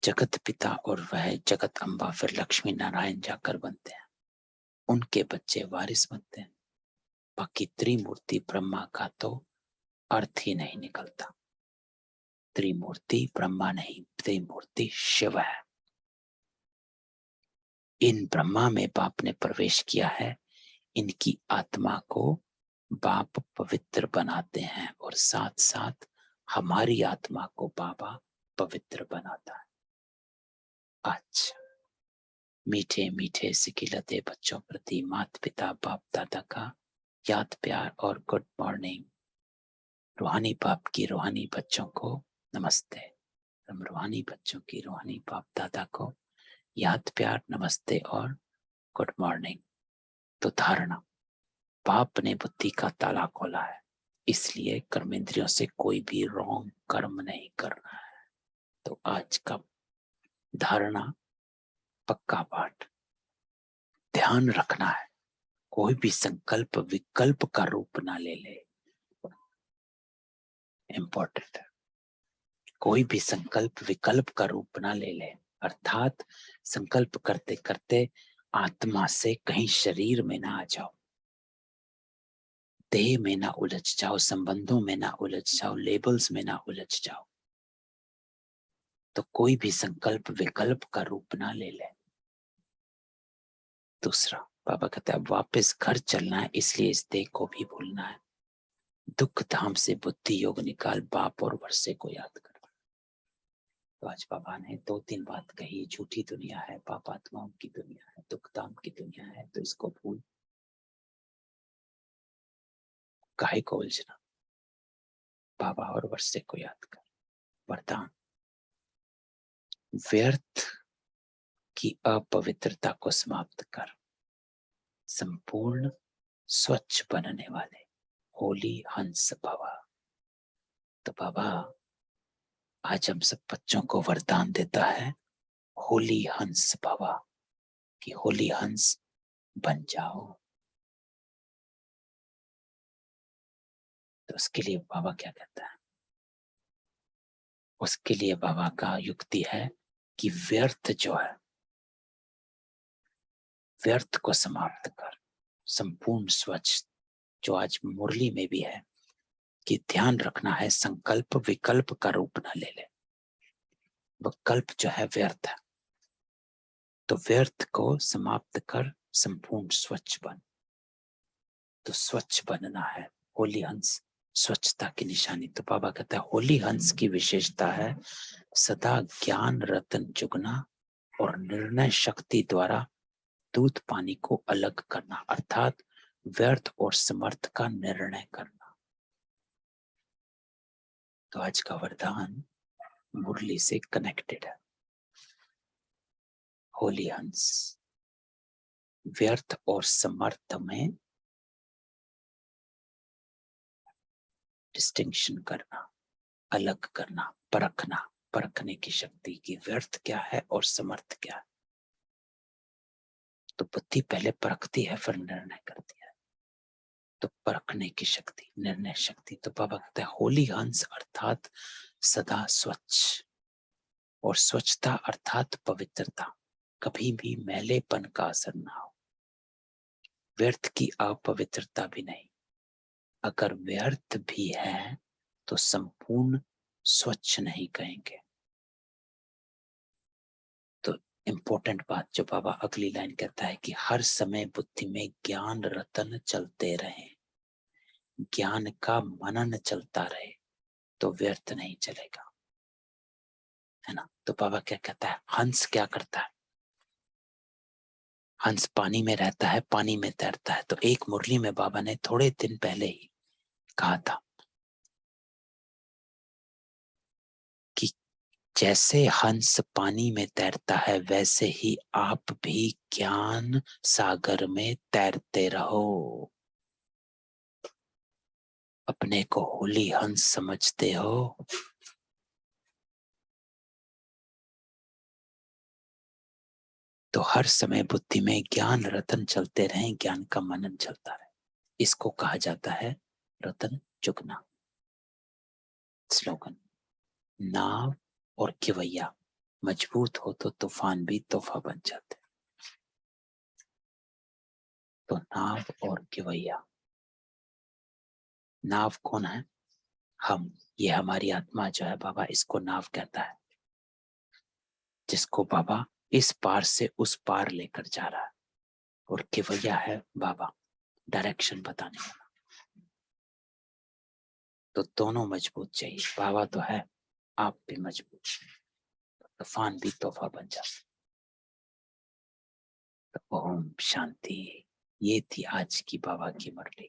जगत पिता और वह जगत अम्बा फिर लक्ष्मी नारायण जाकर बनते हैं, उनके बच्चे वारिस बनते हैं। बाकी त्रिमूर्ति ब्रह्मा का तो अर्थ ही नहीं निकलता। त्रिमूर्ति ब्रह्मा नहीं, त्रिमूर्ति शिव है। इन ब्रह्मा में बाप ने प्रवेश किया है, इनकी आत्मा को बाप पवित्र बनाते हैं और साथ साथ हमारी आत्मा को बाबा पवित्र बनाता है। आज मीठे मीठे सिकिलते बच्चों प्रति माता पिता बाप दादा का याद प्यार और गुड मॉर्निंग। रूहानी बाप की रूहानी बच्चों को नमस्ते। हम रूहानी बच्चों की रूहानी बाप दादा को याद प्यार नमस्ते और गुड मॉर्निंग। तो धारणा, बाप ने बुद्धि का ताला खोला है, इसलिए कर्मेंद्रियों से कोई भी रॉन्ग कर्म नहीं करना है। तो आज का धारणा पक्का पाठ, ध्यान रखना है कोई भी संकल्प विकल्प का रूप ना ले ले। इंपॉर्टेंट है, कोई भी संकल्प विकल्प का रूप ना ले ले। अर्थात संकल्प करते करते आत्मा से कहीं शरीर में ना आ जाओ, देह में ना उलझ जाओ, संबंधों में ना उलझ जाओ, लेबल्स में ना उलझ जाओ। तो कोई भी संकल्प विकल्प का रूप ना ले ले। दूसरा, बाबा कहते हैं वापस घर चलना है, इसलिए इस देह को भी भूलना है। दुख धाम से बुद्धि योग निकाल, बाप और वर्षे को याद कर। तो आज बाबा ने 2-3 बात कही, झूठी दुनिया है, पाप आत्माओं की दुनिया है, दुख धाम की दुनिया है, तो इसको भूल, काहे को उलझना, बाबा और वर्षे को याद कर। वरदान, व्यर्थ की अपवित्रता को समाप्त कर, संपूर्ण स्वच्छ बनने वाले होली हंस भवा। तो बाबा आज हम सब बच्चों को वरदान देता है, होली हंस भवा, कि होली हंस बन जाओ। तो उसके लिए बाबा क्या कहता है, उसके लिए बाबा का युक्ति है कि व्यर्थ जो है, व्यर्थ को समाप्त कर, संपूर्ण स्वच्छ। जो आज मुरली में भी है कि ध्यान रखना है संकल्प विकल्प का रूप न ले ले। विकल्प जो है व्यर्थ है, तो व्यर्थ को समाप्त कर संपूर्ण स्वच्छ बन। तो स्वच्छ बनना है, होली हंस स्वच्छता की निशानी। तो बाबा कहता है होली हंस की विशेषता है सदा ज्ञान रतन चुगना और निर्णय शक्ति द्वारा दूध पानी को अलग करना, अर्थात व्यर्थ और समर्थ का निर्णय करना। तो आज का वरदान मुरली से कनेक्टेड है। होली हंस, व्यर्थ और समर्थ में डिस्टिंक्शन करना, अलग करना, परखना, परखने की शक्ति की व्यर्थ क्या है और समर्थ क्या है। तो बुद्धि पहले परखती है फिर निर्णय करती है। तो परखने की शक्ति, निर्णय शक्ति। तो बाबा कहते हैं होली हंस अर्थात सदा स्वच्छ, और स्वच्छता अर्थात पवित्रता, कभी भी मैलेपन का असर ना हो, व्यर्थ की अपवित्रता भी नहीं। अगर व्यर्थ भी है तो संपूर्ण स्वच्छ नहीं कहेंगे। तो इंपॉर्टेंट बात जो बाबा अगली लाइन कहता है कि हर समय बुद्धि में ज्ञान रतन चलते रहे, ज्ञान का मनन चलता रहे, तो व्यर्थ नहीं चलेगा, है ना। तो बाबा क्या कहता है, हंस क्या करता है, हंस पानी में रहता है, पानी में तैरता है। तो एक मुरली में बाबा ने थोड़े दिन पहले ही कहा था कि जैसे हंस पानी में तैरता है वैसे ही आप भी ज्ञान सागर में तैरते रहो। अपने को होली हंस समझते हो, तो हर समय बुद्धि में ज्ञान रतन चलते रहें, ज्ञान का मनन चलता रहे। इसको कहा जाता है रतन चुगना। स्लोगन, नाव और किवैया मजबूत हो तो तूफान भी तोहफा बन जाते। तो नाव और किवैया, नाव कौन है, हम, ये हमारी आत्मा जो है बाबा, इसको नाव कहता है, जिसको बाबा इस पार से उस पार लेकर जा रहा है, और केवैया है बाबा, डायरेक्शन बताने वाला। तो दोनों मजबूत चाहिए। बाबा तो है, आप भी मजबूत, तूफान भी तोहफा बन जाए। तो ओम शांति। ये थी आज की बाबा की मुरली,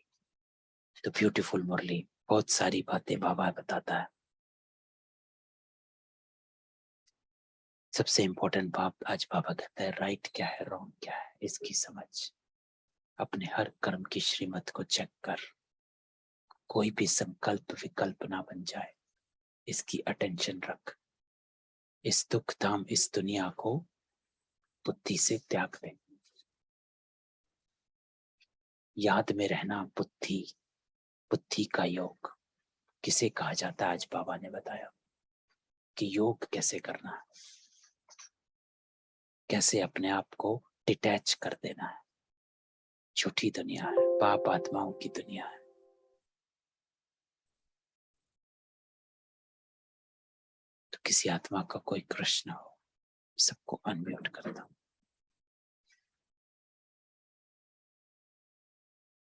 तो ब्यूटीफुल मुरली। बहुत सारी बातें बाबा बताता है। सबसे इम्पोर्टेंट बात आज बाबा कहता है, राइट क्या है, रॉन्ग क्या है, इसकी समझ। अपने हर कर्म की श्रीमत को चेक कर, कोई भी संकल्प विकल्प ना बन जाए, इसकी अटेंशन रख। इस दुख धाम इस दुनिया को बुद्धि से त्याग दे। याद में रहना बुद्धि, बुद्धि का योग किसे कहा जाता है, आज बाबा ने बताया कि योग कैसे करना है, कैसे अपने आप को डिटैच कर देना है। झूठी दुनिया है, पाप आत्माओं की दुनिया है। तो किसी आत्मा का कोई कृष्ण हो, सबको अनम्यूट करता हूं।